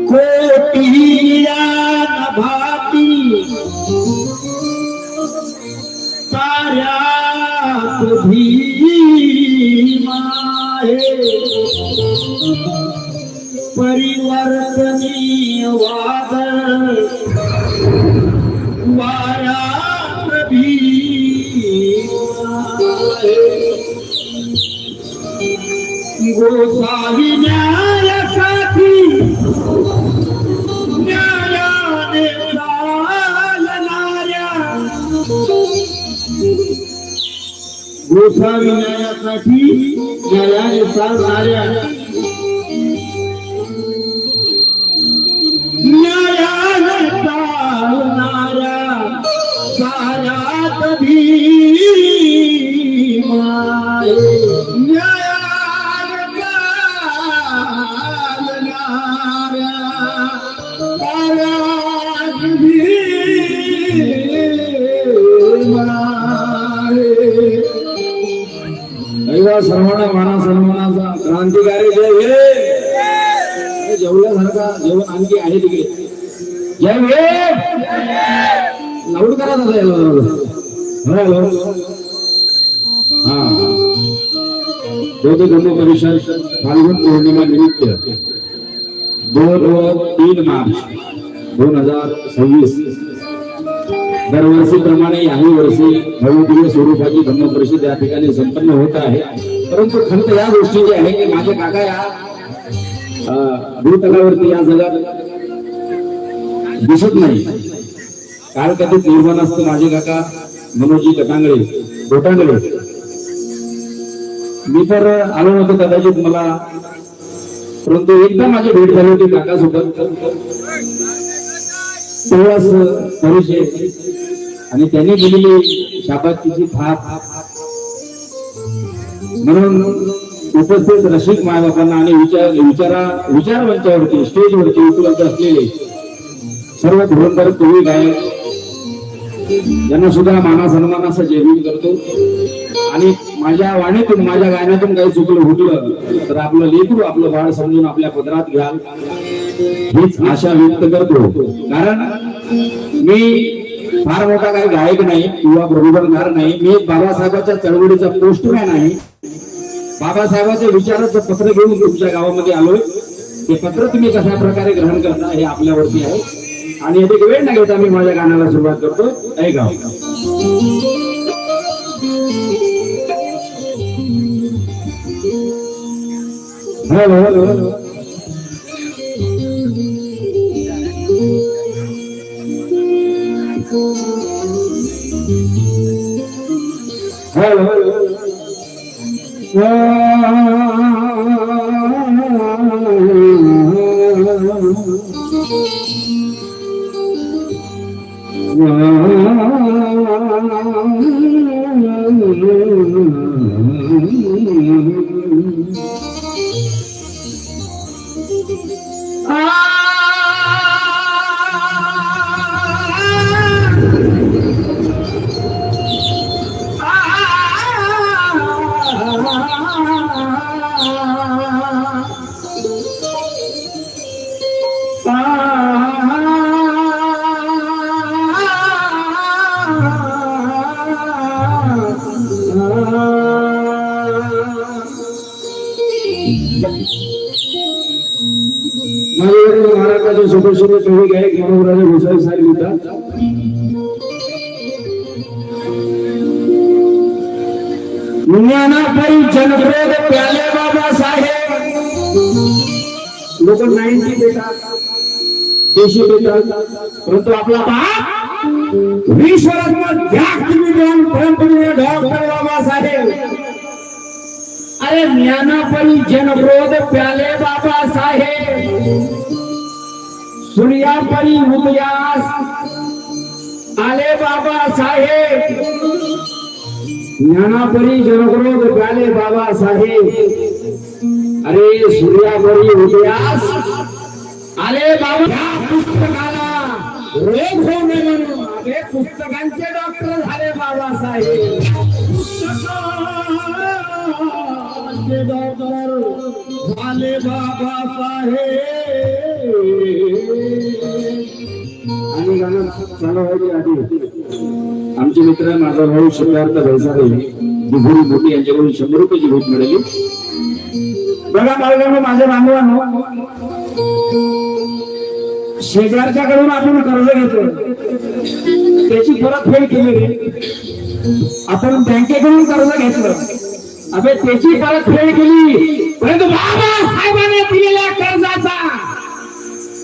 कोटिया नभाती साऱ्यात भीमा है परिवर्तनीय वादळ वाऱ्यात गोसावी न्यायासाठी न्यायाने चालणाऱ्या गोसावी न्यायासाठी न्यायाने चालणाऱ्या न्यायाने चालणाऱ्या साऱ्यात भीमा न्यायाने चालणाऱ्या साऱ्यात भीमा सर्वांना माना सन्मानाचा क्रांतिकारी जय हे जेवल्यासारखा जेवण आणखी आहे तिकडे जय हे लाऊड करा दादा हॅलो हा बौद्ध धर्म परिषद फाल्गुन पौर्णिमा निमित्त 2 व 3 मार्च 2026 दरवर्षीप्रमाणे याही वर्षी भव्य स्वरूपाची धर्म परिषद या ठिकाणी संपन्न होत आहे. परंतु खंत या गोष्टीची आहे की माझे काका या भूतलावरती या जगात दिसत नाही. काल कधीच निर्माण असतं माझे काका मनोजी गोटांगळे मी तर आलो नव्हतो कदाचित मला, परंतु एकदा माझी भेट झाली होती काकासोबत. तेव्हाच परिचय आणि त्यांनी दिलेली शाबासकीची थाप म्हणून उपस्थित रसिक मायबापांना आणि विचार मंचावरती स्टेजवरती उपलब्ध असलेले सर्व धुरंधर कवी गायक यांना सुद्धा माना सन्मानाचा जयभीम करतो. आणि माझ्या वाणीतून माझ्या गाण्यातून काही चुकलं हुकलं तर आपलं लेकरू आपलं बाळ समजून आपल्या पदरात घ्याल हीच आशा व्यक्त करतो. कारण मी फार मोठा काही गायक नाही किंवा बरोबरदार नाही. मी एक बाबासाहेबांच्या चळवळीचा पोस्टमॅन आहे. बाबासाहेबांच्या विचाराचं पत्र घेऊन तुमच्या गावामध्ये आलोय. ते पत्र तुम्ही कशा प्रकारे ग्रहण करता हे आपल्यावरती आहे. आणि अधिक वेळ न घेता मी माझ्या गाण्याला सुरुवात करतो. ऐका हॅलो महाराष्ट्राचे सुप्रसिद्ध कवी गायक मनोहरराजे भोसले साहेब लिहितात. ज्ञानापायी जनप्रेत प्याले बाबासाहेब. लोक 90 देतात देशी देतात, परंतु आपला बाप विश्वरत्न जागतिक परंपरेने डॉक्टर बाबासाहेब. अरे ज्ञानापायी जनप्रेत प्याले बाबासाहेब. सूर्यापरी उदयास आले बाबासाहेब. ज्ञानापरी जनक्रोध प्याले बाबासाहेब. अरे सूर्यापरी उदयास आले बाबा. पुस्तकाला रोग होऊ नये म्हणून आपले पुस्तकांचे डॉक्टर झाले बाबासाहेब. पुस्तकांचे डॉक्टर झाले बाबासाहेब. आणि गाणं चालू व्हायच्या आधी आमचे मित्र माझा भाऊ सिद्धार्थ भैसारे दिघोरी मोठी यांच्याकडून 100 रुपयाची भेट मिळाली. बघा बाळगांनो माझ्या बांधवांनो, शेजारच्याकडून आपण कर्ज घेतलं, त्याची परतफेड केली रे. आपण बँकेकडून कर्ज घेतलं, अबे त्याची परतफेड केली, परंतु बाबासाहेबांनी दिलेल्या कर्जाचा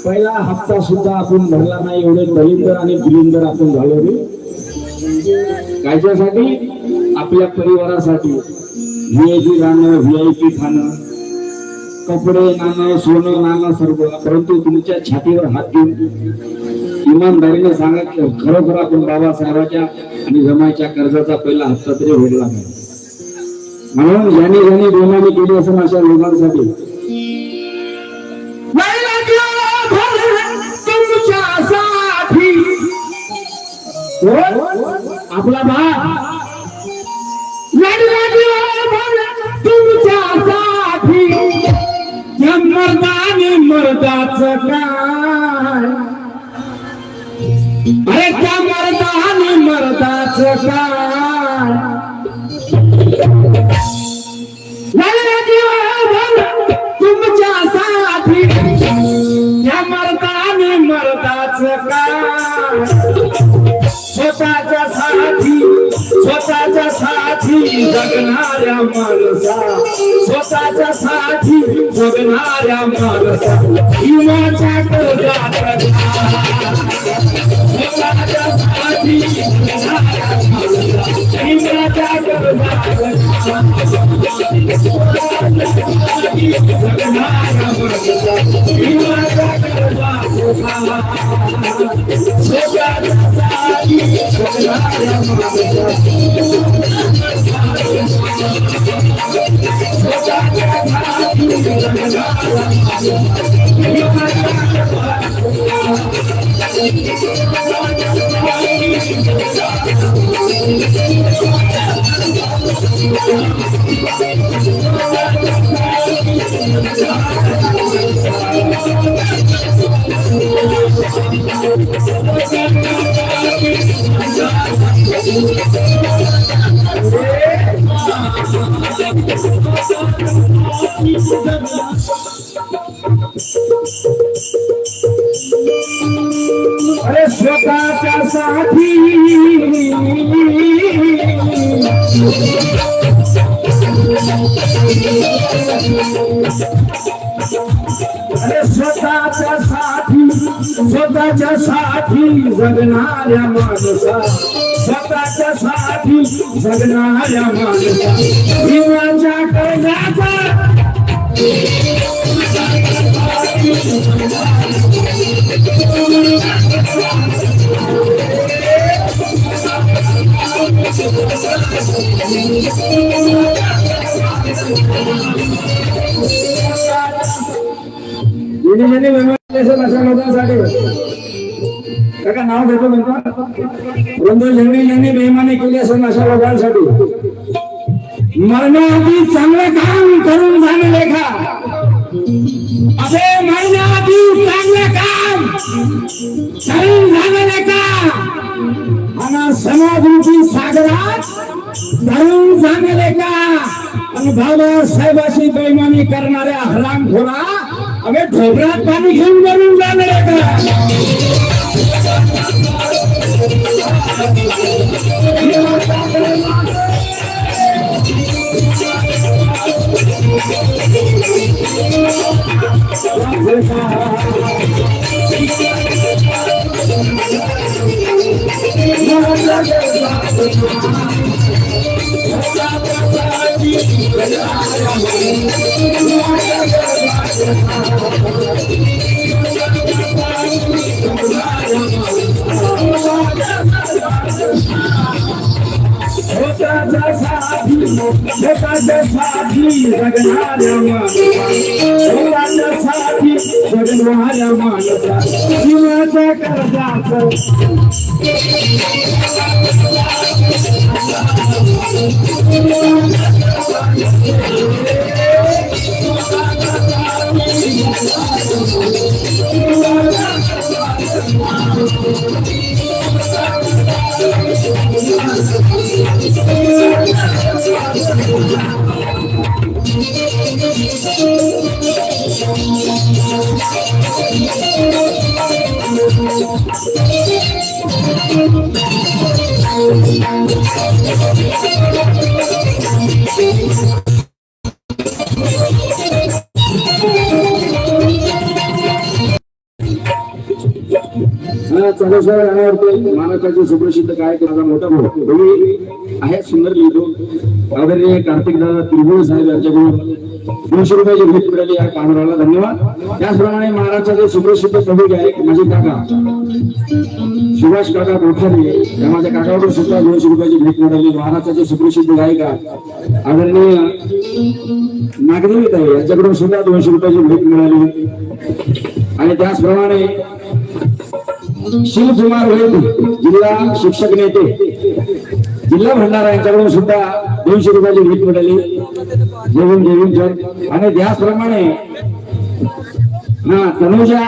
पहिला हप्ता सुद्धा आपण भरला नाही. एवढे दलिंदर आणि बिलिंदर आपण झालो रे. कायच्यासाठी? आपल्या परिवारासाठी. व्हीआयपी राहणं, व्हीआयपी खाणं, कपडे नाणं, सोनं नाणं सर्व. परंतु तुमच्या छातीवर हात देऊन इमानदारीने सांगा की खरोखर आपण बाबासाहेबांच्या आणि रमाईच्या कर्जाचा पहिला हप्ता तरी भेटला नाही. म्हणून ज्याने ज्याने बेमानी केली असेल अशा लोकांसाठी आपला भाग तुमच्यासाठी या मर्दाने मर्दाच काय, अरे त्या मर्दाने मर्दाच काय, तुमच्यासाठी या मर्दाने मर्दाच काय. स्वतःच्या साठी जगणाऱ्या माणसा, स्वतःच्या साठी जगणाऱ्या माणसा इमाच्या कर्जात, स्वतःच्या साठी जगणाऱ्या माणसा इमाच्या कर्जात, जगणाऱ्या माणसा इमाच्या कर्जात, स्वतःच्या साठी जगणाऱ्या माणसा अरे स्वतःच्या साठी स्वतःच्या साठी जगणाऱ्या माणसा, स्वतःच्या साठी जगणाऱ्या माणसा जीवाच्या कर्जाचा अशा लोकांसाठी का नाव घेतो म्हणतो, परंतु ज्यांनी बेईमानी केली असेल अशा लोकांसाठी मरण्याआधी चांगलं काम करून झालेले का, असे मरण्याआधी चांगलं काम करून झालेले का, आणि समाजरूपी सागरात धरून झालेले का, आणि बाबासाहेबांची बेईमानी करणाऱ्या हरामखोरा अबे ढोबरात पाणी घेऊन मरून जाणारे का. स्वतःसाठी जगणाऱ्या माणसा जीवाच्या कर्जाचं चालेश्वर गाण्यावरती महाराष्ट्राचे सुप्रसिद्ध गायक माझा मोठा भाऊ कवी आहे, सुंदर लिहितो. आदरणीय कार्तिक दादा त्रिभुवन साहेब यांच्याकडून 200 रुपयाची भेट मिळाली या कामराला, धन्यवाद. त्याचप्रमाणे महाराष्ट्राचे सुप्रसिद्ध कवी गायक माझे काका सुभाष काका गोठारे या माझ्या काकावर सुद्धा 200 रुपयाची भेट मिळाली. महाराष्ट्राचे सुप्रसिद्ध गायिका आदरणीय नागदेवी ताई यांच्याकडून सुद्धा 200 रुपयाची भेट मिळाली. आणि त्याचप्रमाणे शिवकुमार वैद्य जिल्हा शिक्षक नेते जिल्हा भंडारा यांच्याकडून सुद्धा 200 रुपयाची भेट मिळाली. आणि त्याचप्रमाणे तनुजा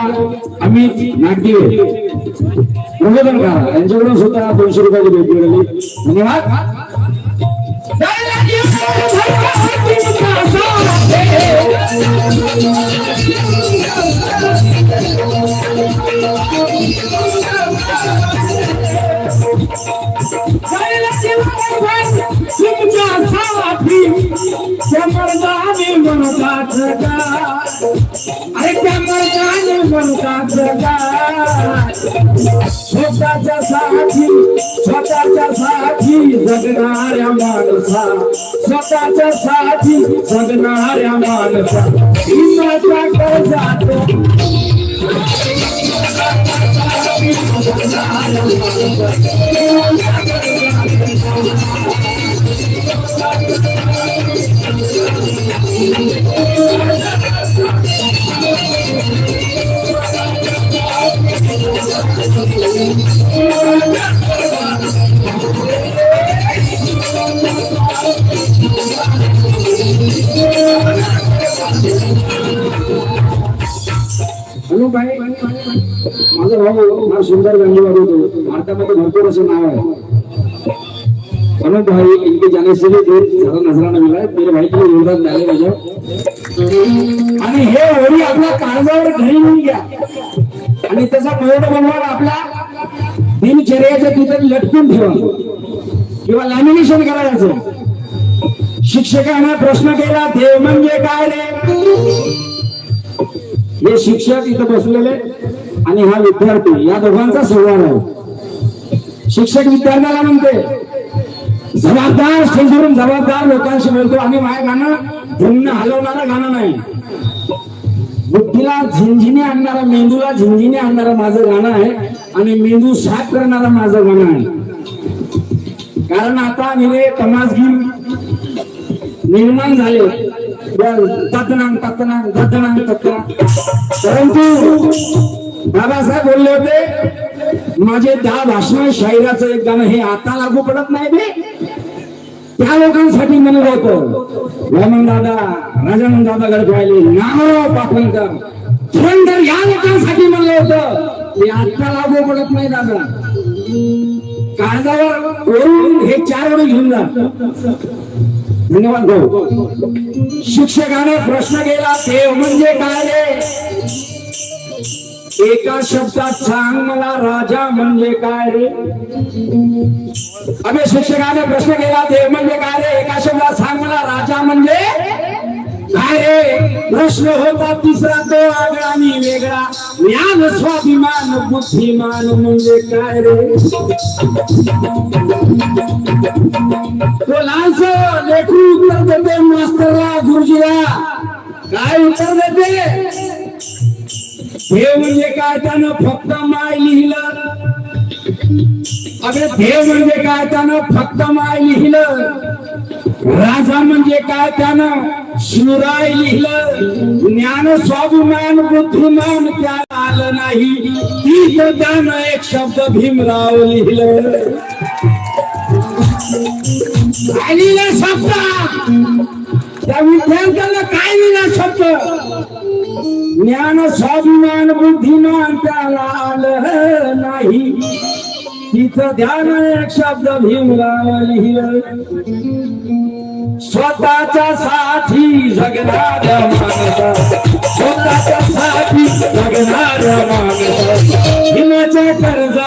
अमित नागदिवे प्रबोधनकार यांच्याकडून सुद्धा 200 रुपयाची भेट मिळाली. धन्यवाद. स्वतःच्या साथी जगणाऱ्या माणसा, स्वतःच्या साथी जगणाऱ्या माणसा जातो. हॅलो भाई, माझा भाऊ फार सुंदर गाणी वाजवतो. भारतामध्ये भरपूर असं नाव आहे. अनुप भाई इनके जाने से भी ज्यादा नजराना मिला है. मेरे भाई के लिए योगदान डाले पाहिजे. आणि हे ओळी आपल्या काळजावर घरी येऊन घ्या आणि त्याचा बोर्ड बनवा, आपल्या दिनचर्याच्या तिथे लटकून ठेवा किंवा लॅमिनेशन करायचं. शिक्षकाने प्रश्न केला, देव म्हणजे काय रे? हे शिक्षक इथं बसलेले आणि हा विद्यार्थी या दोघांचा संवाद आहे. शिक्षक विद्यार्थ्याला म्हणते, जबाबदार स्टेजवरून जबाबदार लोकांशी बोलतो आणि माझं गाणं धुमनं हलवणारं गाणं नाही. बुद्धीला झिंझिने आणणारा, मेंदूला झिंझिने आणणारं माझं गाणं आहे आणि मेंदू साफ करणारं माझं गाणं आहे. कारण आता निरे तमासगीर निर्माण झाले, ततनांग ततनांग ततनांग ततनांग. परंतु बाबासाहेब बोलले होते, माझे 10 भाषण शाहिराचं एक गाणं हे आता लागू पडत नाही बे. त्या लोकांसाठी म्हणलं होतं. वामन दादा, राजानंद दादा गडकवायले, नामराव पाटणकर, धुरंधर या लोकांसाठी म्हणलं होतं. हे आता लागू पडत नाही दादा. काळजावर ओढून हे 4 वेळ घेऊन जा. धन्यवाद भाऊ. शिक्षकाने प्रश्न केला, देव म्हणजे काय रे? एका शब्दात सांग मला, राजा म्हणजे काय रे? अबे शिक्षकाने प्रश्न केला, देव म्हणजे काय रे? एका शब्दात सांग मला, राजा म्हणजे काय रे? प्रश्न होता तिसरा तो आगळा आणि वेगळा, ज्ञान स्वाभिमान बुद्धिमान म्हणजे काय रे? तो लहानसं लेकरू उत्तर देते मास्तरला, गुरुजीला. काय उत्तर देते? देव म्हणजे काय? त्यानं फक्त माय लिहिलं. अरे देव म्हणजे काय? त्यानं फक्त माय लिहिलं. राजा म्हणजे काय? त्यानं शिवराय लिहिलं. ज्ञान स्वाभिमान बुद्धिमान त्याला आलं नाही, तिथं त्यानं एक शब्द भीमराव लिहिलं. काय लिहिलं शब्द? त्या विद्यार्थ्याला काय लिहिलं शब्द? ज्ञान स्वाभिमान बुद्धिमान त्याला आलं नाही, तिथं ध्यान एक शब्द भीमराव लिहिलं. स्वतःच्या साठी जगणाऱ्या माणसा, स्वतःच्या साठी जगणाऱ्या माणसा, हिमाच्या कर्जाचा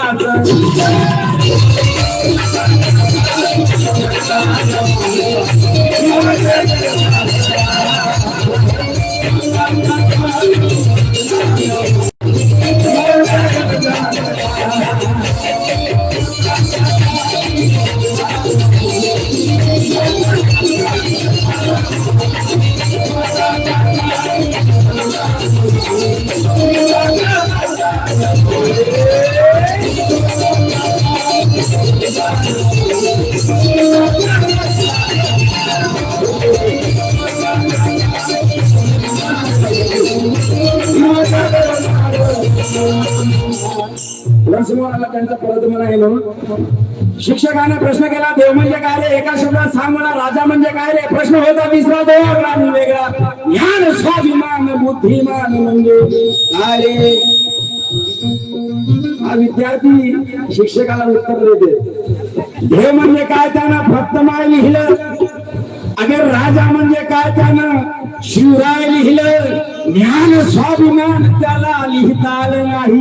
समोर त्यांचा परत मला हे म्हणून शिक्षकाने प्रश्न केला, देव म्हणजे काय रे? एका शब्दात सांग मला, राजा म्हणजे काय रे? प्रश्न होता दुसरा देव आणि वेगळा, ज्ञान स्वाभिमान बुद्धिमान म्हणजे काय रे? हा विद्यार्थी शिक्षकाला उत्तर देते, देव म्हणजे काय त्यानं फक्त माय लिहिलं, अगर राजा म्हणजे काय त्यानं शिवराय लिहिलं, ज्ञान स्वाभिमान त्याला लिहिता आलं नाही,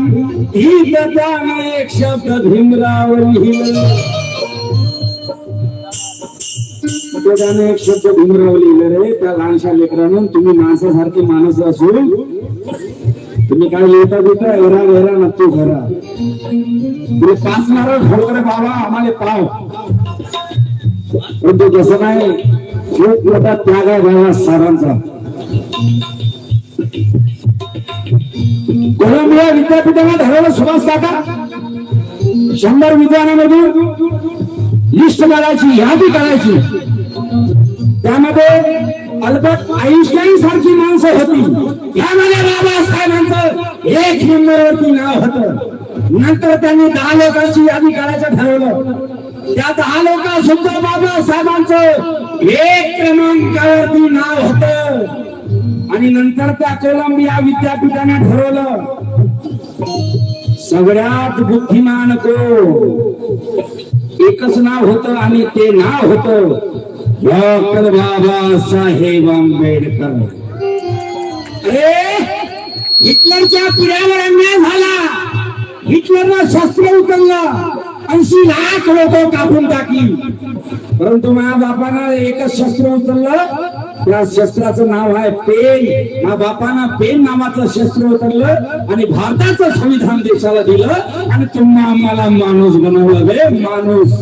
ही त्यानं एक शब्द भीमराव लिहिलं, त्यानं एक शब्द भीमराव लिहिलं रे. त्या लहानशा लेकरानं तुम्ही माणसासारखे माणस असून तुम्ही काय लिहिता देता एरा वेरा नक्की घरा तुला पाच नारळ फोड रे बाबा आम्हाला पाव, परंतु जसं नाही खूप मोठा त्याग आहे बाबा सरांचा. कोलंबिया विद्यापीठाने ठरवलं सुभाष काका 100 विद्वानामधून लिस्ट काढायची, यादी काढायची, त्यामध्ये अल्बर्ट आईन्स्टाईन सारखी माणसं होती, त्यामध्ये बाबासाहेबांचं 1 नंबरवरती नाव होतं. नंतर त्यांनी 10 लोकांची यादी काढायचं ठरवलं, त्या 10 लोकांसुद्धा बाबासाहेबांचं 1 क्रमांकावरती नाव होतं. आणि नंतर त्या कोलंबिया विद्यापीठाने ठरवलं सगळ्यात बुद्धिमान एकच नाव होतं आणि ते नाव होतं डॉक्टर बाबासाहेब आंबेडकर. अरे हिटलरच्या पुढ्यावर अन्याय झाला, हिटलरनं शस्त्र उचललं, 80 लाख लोक कापून टाकली, परंतु माझ्या बापानं एकच शस्त्र उचललं, त्या शस्त्राचं नाव आहे पेन. माझ्या बापानं पेन नावाचं शस्त्र उचललं आणि भारताचं संविधान देशाला दिलं आणि तुम्ही आम्हाला माणूस बनवलं बे माणूस.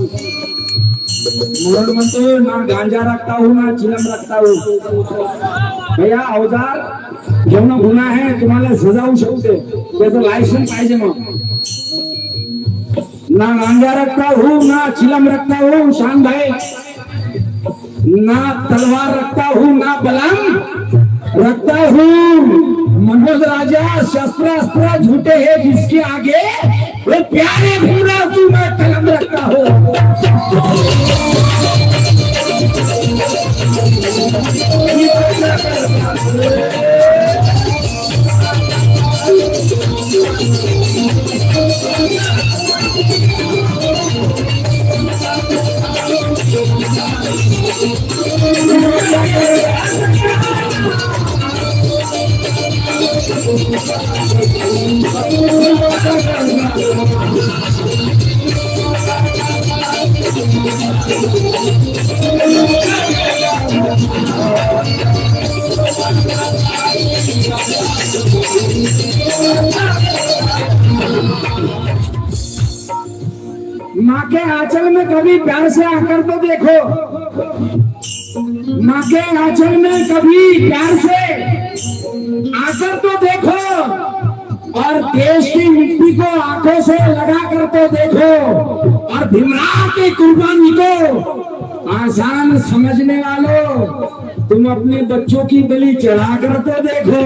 म्हणून म्हणतो ना गांजा रखता हो ना चिलम रखता हो, भैया अवजार घेणं गुन्हा आहे, तुम्हाला सजा होऊ शकते, त्याचं लायसन पाहिजे. मग ना गांजा रखता हो ना चिलम रखता हो शान भाई, ना तलवार रखता हूँ ना बलम रखता हूँ, मनोज राजा शस्त्र अस्त्र झूठे हैं जिसके आगे वो प्यारे भीमराव की मैं कलम रखता हूँ. माँ के आंचल में कभी प्यार से आकर तो देखो, माँ के आंचल में कभी प्यार से आकर तो देखो, और देश की मिट्टी को आंखों से लगा कर तो देखो, और भीमराव की कुर्बानी को आसान समझने वालों तुम अपने बच्चों की बलि चढ़ा कर तो देखो.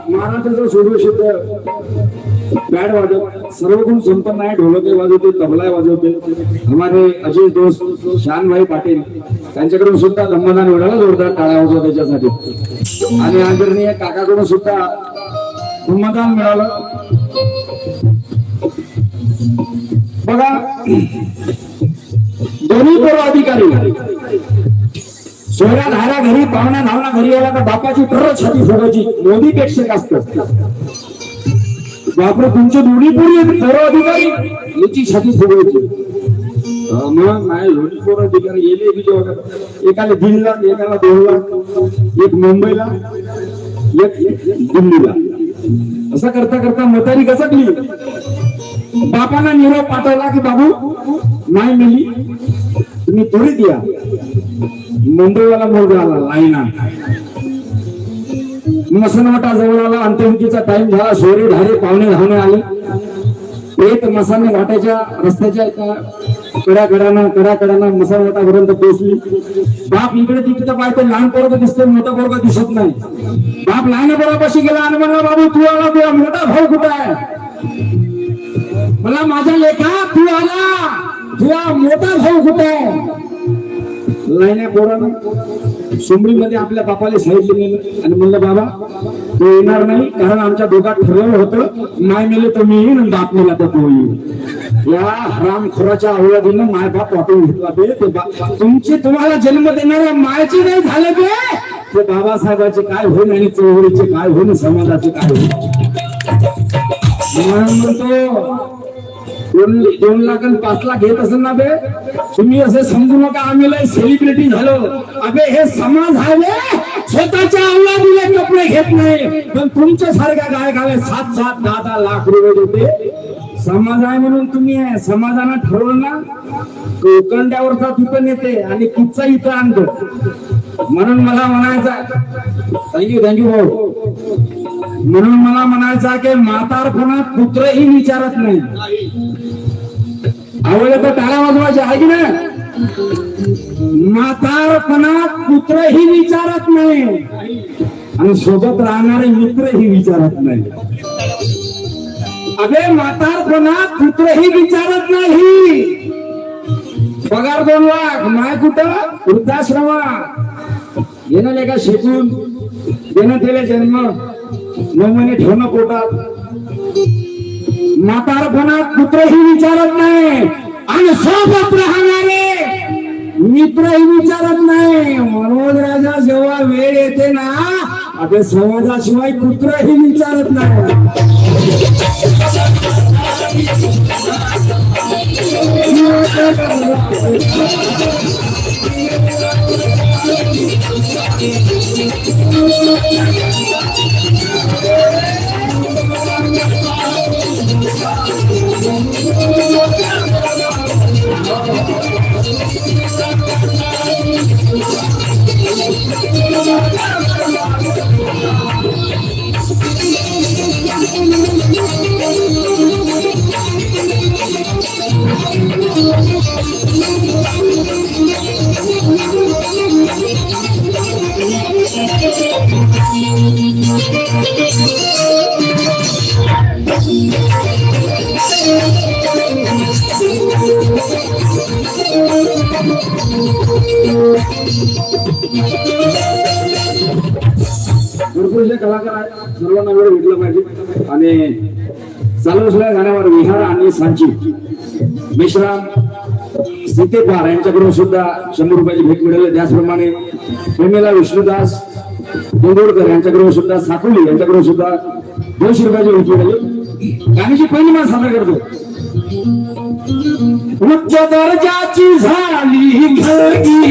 महाराष्ट्राचं सुप्रसिद्ध बँड वाजव सर्व गुण संपन्न आहे, ढोलके वाजवते, तबला वाजवते. हमारे अजीज दोस्त शान भाई पाटील त्यांच्याकडून सुद्धा धम्मदान मिळाला, जोरदार टाळ्या वाजव त्याच्यासाठी. आणि आदरणीय काकाकडून सुद्धा धम्मदान मिळालं. बघा, दोन्ही पूर्व अधिकारी सोयरा धारा घरी, पाहुणा धावना घरी आला तर बापाची ठर छाती फोडायची. मोदी प्रेक्षक असत बापरे, तुमचे दोन्ही पूर्वी पूर्व अधिकारी याची छाती फोडायची. मग नाही, दोन्ही पूर्व अधिकारी गेले बी जेव्हा एकाला 1.5 लाख, एकाला 2 लाख, एक मुंबईला, एक दिल्लीला. असं करता करता म्हातारी गचकली. बापाला निरोप पाठवला की बाबू नाही मिली, तुम्ही त्वरित या. मुंबईवाला मुलगा आला लाईना. मसनवटा जवळ आला, अंत्यविधीचा टाइम झाला. सोयरे धारे पाहुणे धावणे आले. पेट मसाने घाटाच्या रस्त्याच्या कडाकडानं मसनवटापर्यंत पोहोचली. बाप इकडे तिकडे पाहिजे, लहान पोरग दिसते, मोठा पोरगा दिसत नाही. बाप लहान पोरापाशी गेला आणि म्हणला, बाबू तू आला, तुझा मोठा भाऊ कुठे आहे? मला माझ्या लेखा तू आला, तुझा मोठा भाऊ कुठे आहे? लाईन्या पोरानं सुमडीमध्ये आपल्या बापाला सांगितलं गेलं आणि म्हणलं, बाबा तो येणार नाही, कारण आमच्या दोघात ठरवलं होतं, माय मेले तर मी येईन आणि बाप मेला तर तो येईल. या हरामखोराच्या अवलादीनं माय बाप वाटून घेतला बे. ते तुम्हाला जन्म देणाऱ्या मायचे नाही झाले बे. ते बाबासाहेबाचे काय होईल आणि चळवळीचे काय होईल, समाजाचे काय होईल. म्हणून म्हणतो 2 लाख आणि 5 लाख घेत असेल ना बे, तुम्ही असे समजू नका आम्ही लय सेलिब्रिटी झालो. अबे हे समाज आहे बे. स्वतःच्या अवलादीला कपडे घेत नाही, पण तुमच्या सारख्या गायकाला 7-7, 10-10 लाख रुपये देते. समाज आहे म्हणून तुम्ही आहे. समाजानं ठरवलं ना, कोकंड्यावरचा तिथं नेते आणि कुठचा इथं आणतो. म्हणून मला म्हणायचं, थँक्यू भाऊ. म्हणून मला म्हणायचा की म्हातारपणात पुत्रही विचारत नाही. आवडलं तर टाळ्या वाजवायचे आहे की नाही? म्हातारपणात पुत्रही विचारत नाही आणि सोबत राहणारे मित्रही विचारत नाही. अबे म्हातारपणात पुत्रही विचारत नाही. पगार 2 लाख, माय कुठं वृद्धाश्रमात. येणं लेखा शिकून देणं, त्याला जन्म 9 महिने ठेवणं पोटात. म्हातारपणात पुत्रही विचारत नाही आणि सोबत राहणारे मित्रही विचारत नाही. मनोज राजा जेव्हा वेळ येते ना, आता समाजाशिवाय पुत्रही विचारत नाही. भरपूरसे कलाकार आहेत, सर्वांना वेळ भेटला पाहिजे. आणि चालू असलेल्या गाण्यावर विहार आणि सांची मिश्रा सीतेपार यांच्याकडून सुद्धा 100 रुपयाची भेट मिळाली. त्याचप्रमाणे प्रेमेला विष्णुदास गोंदोडकर यांच्याकडून सुद्धा, साकोली यांच्याकडून सुद्धा 200 रुपयाची भेट मिळाली. गाण्याची पहिली मान सादर करतो. उच्च दर्जाची झाली खळगी,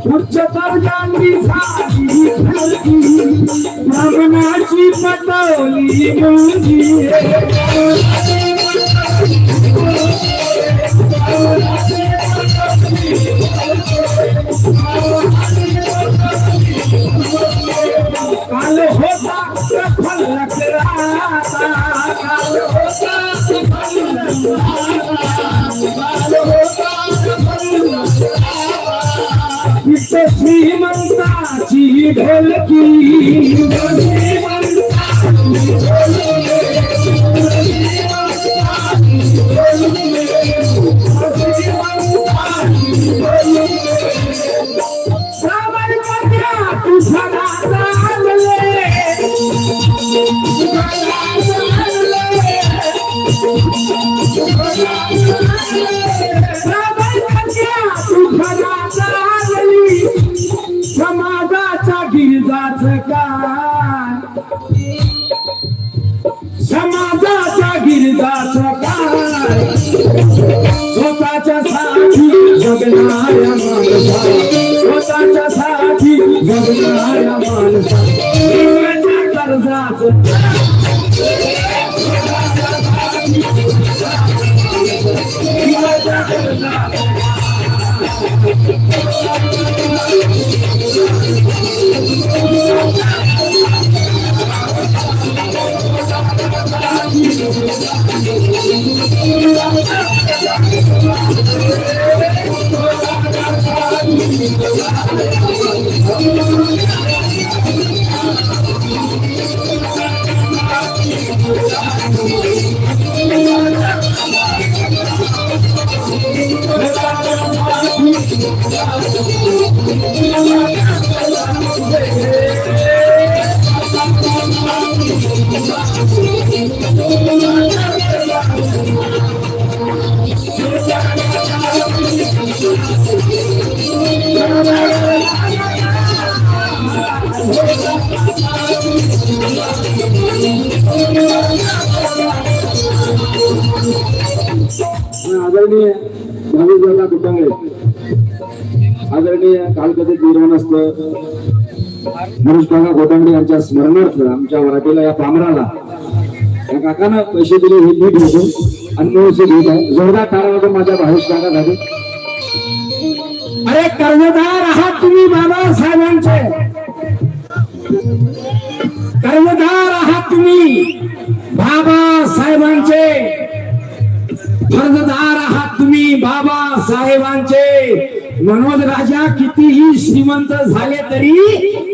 उच्च दर्जाची झाली खरगी ब्राह्मणाची पटवली मुंगी काल होता फलक राता काल होता श्रीमंताची ढोलकी समाजाचा गिरजाच काय समाजाचा गिरजाच काय स्वतःच्या साठी जगणाऱ्या माणसा स्वतःच्या साठी जगणाऱ्या माणसा कर्जाच आदरणीय भाविक कुटुंबे आदरणीय कालकथित निर्माणस्थ मनोज काका गोटांगडे यांच्या स्मरणार्थ आमच्या वराटीला या पामराला या काकानं पैसे दिले हे नीट घेतो अनुभवचे घेत आहे जोरदार टाळ्या माझ्या भावेश काका झाले. अरे कर्जदार आहात तुम्ही बाबासाहेबांचे कर्जदार आहात तुम्ही बाबासाहेबांचे कर्जदार आहात तुम्ही बाबासाहेबांचे मनोज राजा कितीही श्रीमंत झाले तरी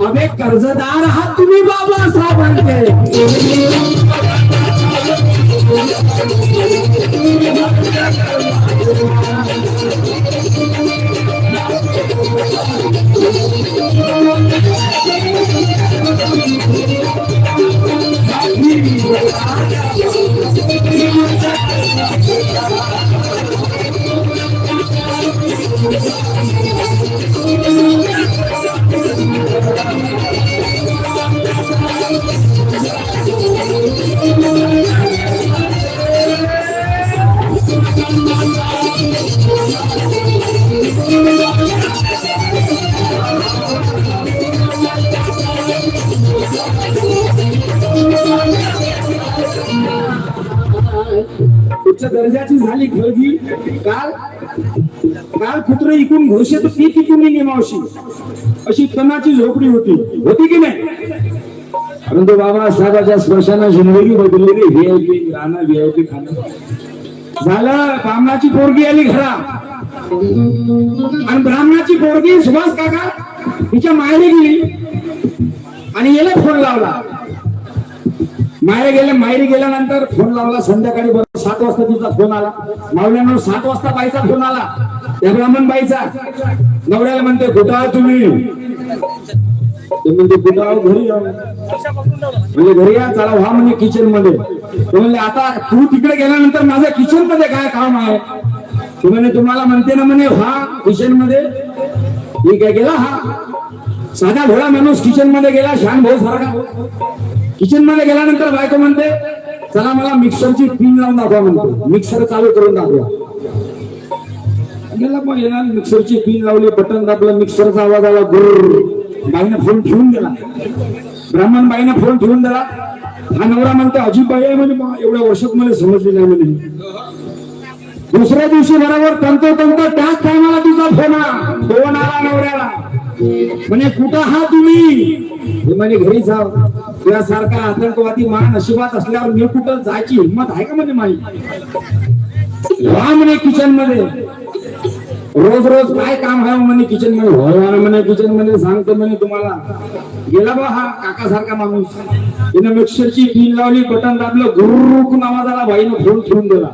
अबे कर्जदार आहात तुम्ही बाबासाहेबांचे. उच्च दर्जाची झाली खळगी काल काल कुत्र इकून घोषे तर ती तिकून निमावशी अशी तणाची झोपडी होती की नाही. परंतु बाबासाहेबांच्या स्पर्शानं जिंदगी बदललेली व्हीआयपी राहणं व्हीआयपी खाणं झालं. ब्राह्मणाची पोरगी आली घरा आणि ब्राह्मणाची पोरगी सुभाष काका तिच्या माहेरी गेली आणि याला फोन लावला. माहेरी गेल्यानंतर फोन लावला. संध्याकाळी 7 वाजता तिचा फोन आला. नवऱ्यानं 7 वाजता बाईचा फोन आला त्या ब्राह्मण बाईचा. नवऱ्याला म्हणते कुठं आहात तुम्ही. ते म्हणते कुठं आहो घरी जाऊ. म्हणजे घरी या चला व्हा म्हणजे किचन मध्ये. ते म्हणले आता तू तिकडे गेल्यानंतर माझ्या किचन मध्ये काय काम आहे. ते म्हणे तुम्हाला म्हणते ना म्हणे व्हा किचन मध्ये. ठीक आहे गेला हा साधा भोळा माणूस किचन मध्ये गेला. शान भाऊ सारखा किचन मध्ये गेल्यानंतर बायको म्हणते चला मला मिक्सरची पिन लावून दाखवा म्हणतो. मिक्सर चालू करून दाखवा. गेला पण येणार मिक्सरची पिन लावली बटन दाबलं मिक्सरचा आवाज आला गुर्र. बाईनं फोन ठेवून दिला. ब्राह्मण बाईनं फोन ठेवून दिला. हा नवरा म्हणते अजिब बाई आहे म्हणे, एवढ्या वर्षात मला समजली नाही म्हणे. दुसऱ्या दिवशी बरोबर तंतोतंत त्याच टायमाला तुझा फोन आला नवऱ्याला. म्हणे कुठं हा तुम्ही? म्हणे घरी जाव. तुझ्यासारखा आतंकवादी मा नशिबात असल्यावर मी कुठं जायची हिंमत आहे का म्हणे माझी? म्हणे किचन मध्ये रोज रोज काय काम आहे म्हणे किचन मध्ये? म्हणे किचन मध्ये सांगतो म्हणे तुम्हाला. गेला बा हा काका सारखा माणूस. तिने मिक्सरची पिन लावली, बटन दाबलं, गुरुक आवाज आला. बाईनं फोन ठेवून दिला.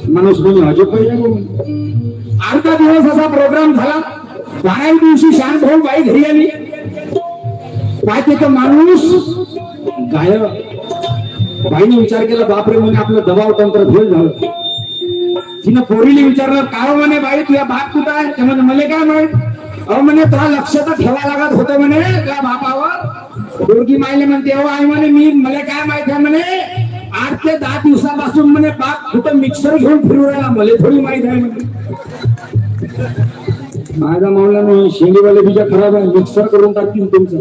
माणूस म्हणजे अजून पहिले अर्धा दिवस असा प्रोग्राम झाला. 12व्या दिवशी शांत भाऊ बाई घरी आली. पाहते तर माणूस गायब. बाईने विचार केला बापरे म्हणे आपलं दबाव तंत्र फेल झालं. तिनं पोरीने विचारलं काय म्हणे बाई तुझ्या बाप कुठं आहे? ते म्हणे मला काय माहित. अहो म्हणे तुला लक्ष तर ठेवा लागत होतं म्हणे त्या बापावर. पोरगी मायले म्हणते हो आई म्हणे मी मला काय माहित आहे म्हणे 8 ते 10 दिवसापासून म्हणे बाप कुठं मिक्सर घेऊन फिरू राहिला मला थोडी माहित आहे म्हणे. माझा मावला शेंगीवाले बीजा खराब आहे, मिक्सर करून टाकतील तुमचं.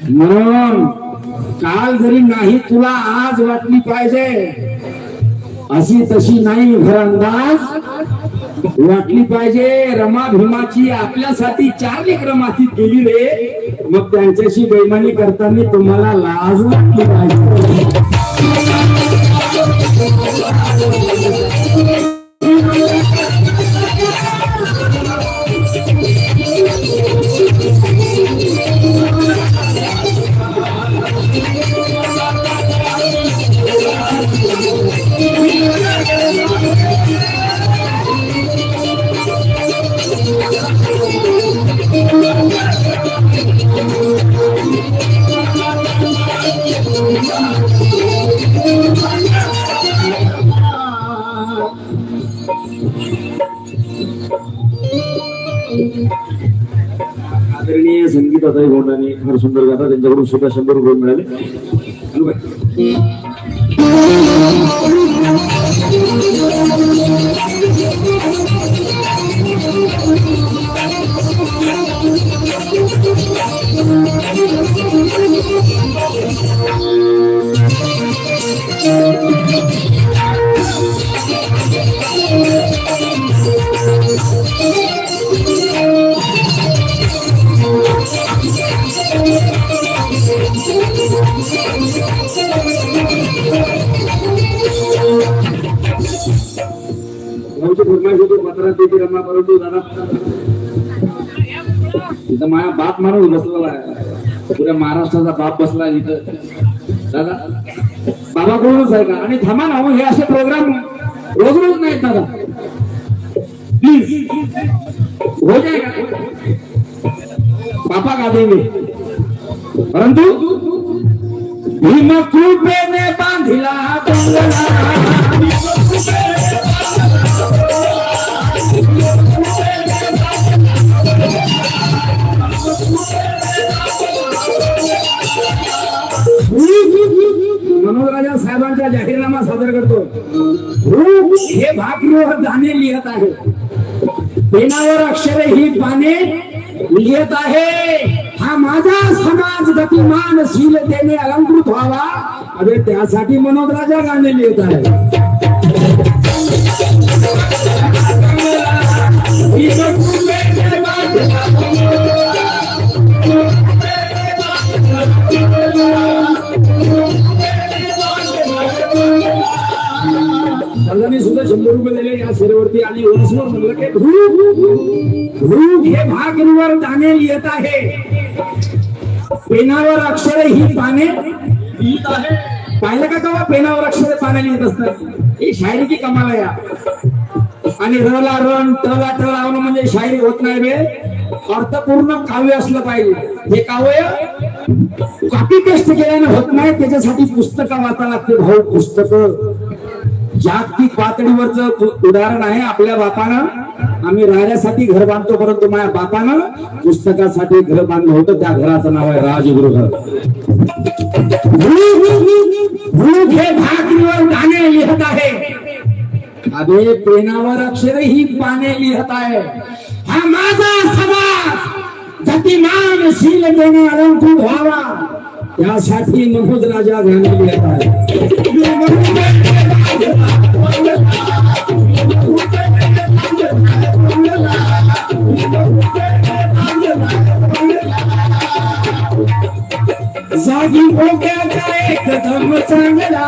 म्हणून काल जरी नाही तुला आज वाटली पाहिजे, अशी तशी नाही घरंदाज वाटली पाहिजे. रमा भीमाची आपल्यासाठी 4 लेकरं मातीत गेली रे. मग त्यांच्याशी बेईमानी करताना तुम्हाला लाज वाटली पाहिजे. आदरणीय संगीताताई गोंडाने फार सुंदर गाता. त्यांच्याकडून सुद्धा 100 रुपये मिळाले. इथं माझा बाप माणूस बसलेला आहे. पुऱ्या महाराष्ट्राचा बाप बसला इथं. दादा बाबा कोणच आहे का? आणि थांबा ना हे असे प्रोग्राम रोज रोज नाहीत दादा. प्लीज हो जाएगा. पापा गा देंगे परंतु भीम कृपेने बांधिला मनोज राजा साहेबांचा जाहीरनामा सादर करतो. हे भागगृह दाने लिहित आहे. पेनावर अक्षरे ही पाने लिहित आहे. हा माझा समाज गतिमानशीलतेने अलंकृत व्हावा. अरे त्यासाठी मनोज राजा गाणे लिहित आहे. सुद्धा 100 रुपये दिले या शेरेवरती. आणि ओरसवर म्हणलं की हे भागगृहावर दाणे लिहित आहे. पेनावर अक्षरे ही पाने लिहित आहे. पाहिलं का तेव्हा पेनावर अक्षरे पाने लिहित असतात. ही शायरी की कमाल आहे. आणि रला रण टला ट लावणं म्हणजे शायरी होत नाही बे. अर्थपूर्ण काव्य असलं पाहिजे. हे काव्य कॉपी पेस्ट केल्याने होत नाही. त्याच्यासाठी पुस्तकं वाचायला लागते भाऊ. पुस्तकं जागतिक पातळीवरच उदाहरण आहे. आपल्या बापानं आम्ही राहण्यासाठी घर बांधतो, परंतु माझ्या बापानं पुस्तकासाठी घर बांधलं होतं. त्या घराचं नाव आहे राजगृह. हे भागगृहावर गाणे लिहित आहे. अबे पेनावर अक्षरे ही पाने लिहित आहे. हा माझा समाज कीर्तिमान शील देणारा तू व्हावा यासाठी नमोद राजा ध्यानात घेत आहे. जागी भोग्याचा एकदम चांगला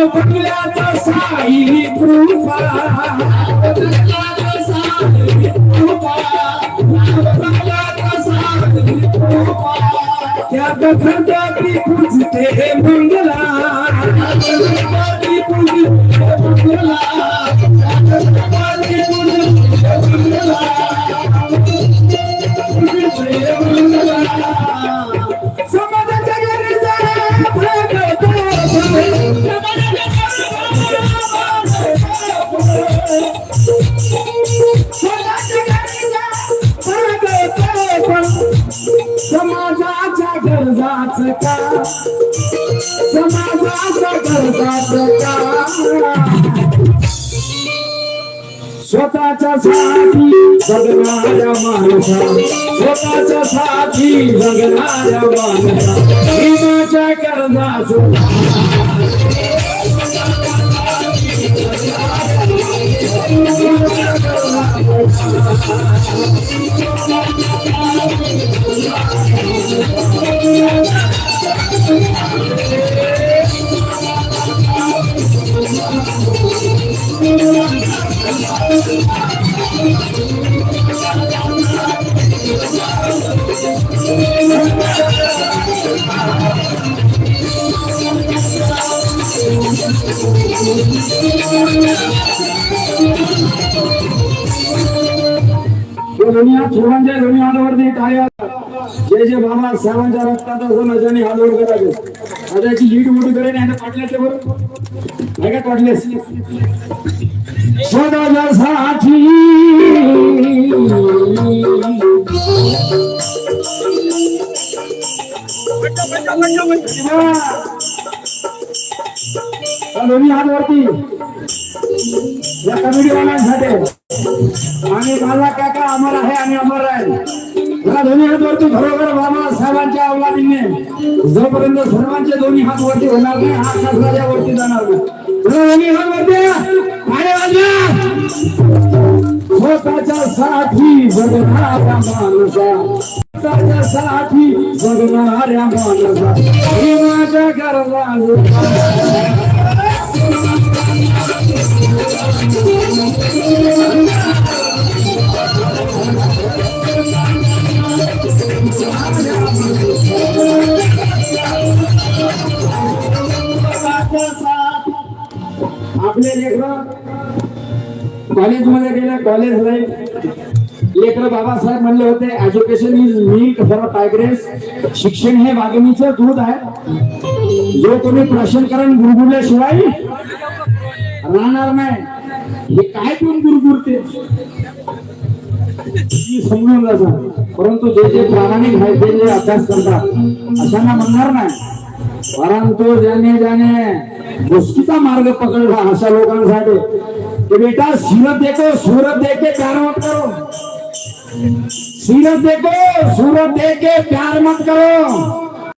बंगल्याचा साई कृपा त्या खंडाती पूजते मंगला समाजाच्या गरजा समाजाच्या गरजाच का समाजाच्या गरजाच का स्वतःच्या साठी जगणाऱ्या माणसा स्वतःच्या साठी जगणाऱ्या माणसा जीवनाच्या गरजाच सर्वांच्या दोन्ही हातावरती टाळ्या जे जे बाबा सर्वांच्या रक्तात असं नजरने हात वर करायचे त्याची लीड मोठी करेन आणि पाटल्याच्या बरोबर नाही का पाटलेस स्वतःच्या साठी दोन्ही हातावरती या कमिटीवाल्यांसाठी आणि माझा काका अमर आहे आणि अमर राहील या दोन्ही हात वरती खरोखर बाबा साहेबांच्या अवलादीने जोपर्यंत सर्वांचे दोन्ही हात वरती होणार नाही हा शासनाच्या वरती जाणार नाही दोन्ही हात वरती पाय वाजवा स्वतःच्या साठी जगणाऱ्या माणसा स्वतःच्या साठी जगणाऱ्या माणसा जीवनाच्या गरजा आपले लेकर कॉलेजमध्ये गेले कॉलेज लाईफ लेकर बाबासाहेब म्हणले होते education is milk for tigress शिक्षण हे वाघिणीचं दूध आहे जो तुम्ही प्रश्नकरण गुरगुरल्याशिवाय राहणार नाही हे काय पण गुरगुरते समजून जातात परंतु जे जे प्रामाणिक आहेत जे जे अभ्यास करतात अशांना म्हणणार नाही परंतु ज्याने गोष्टीचा मार्ग पकडला अशा लोकांसाठी कि बेटा सीरत देखो सूरत देख के प्यार मत करो सीरत देखो सूरत देख के प्यार मत करो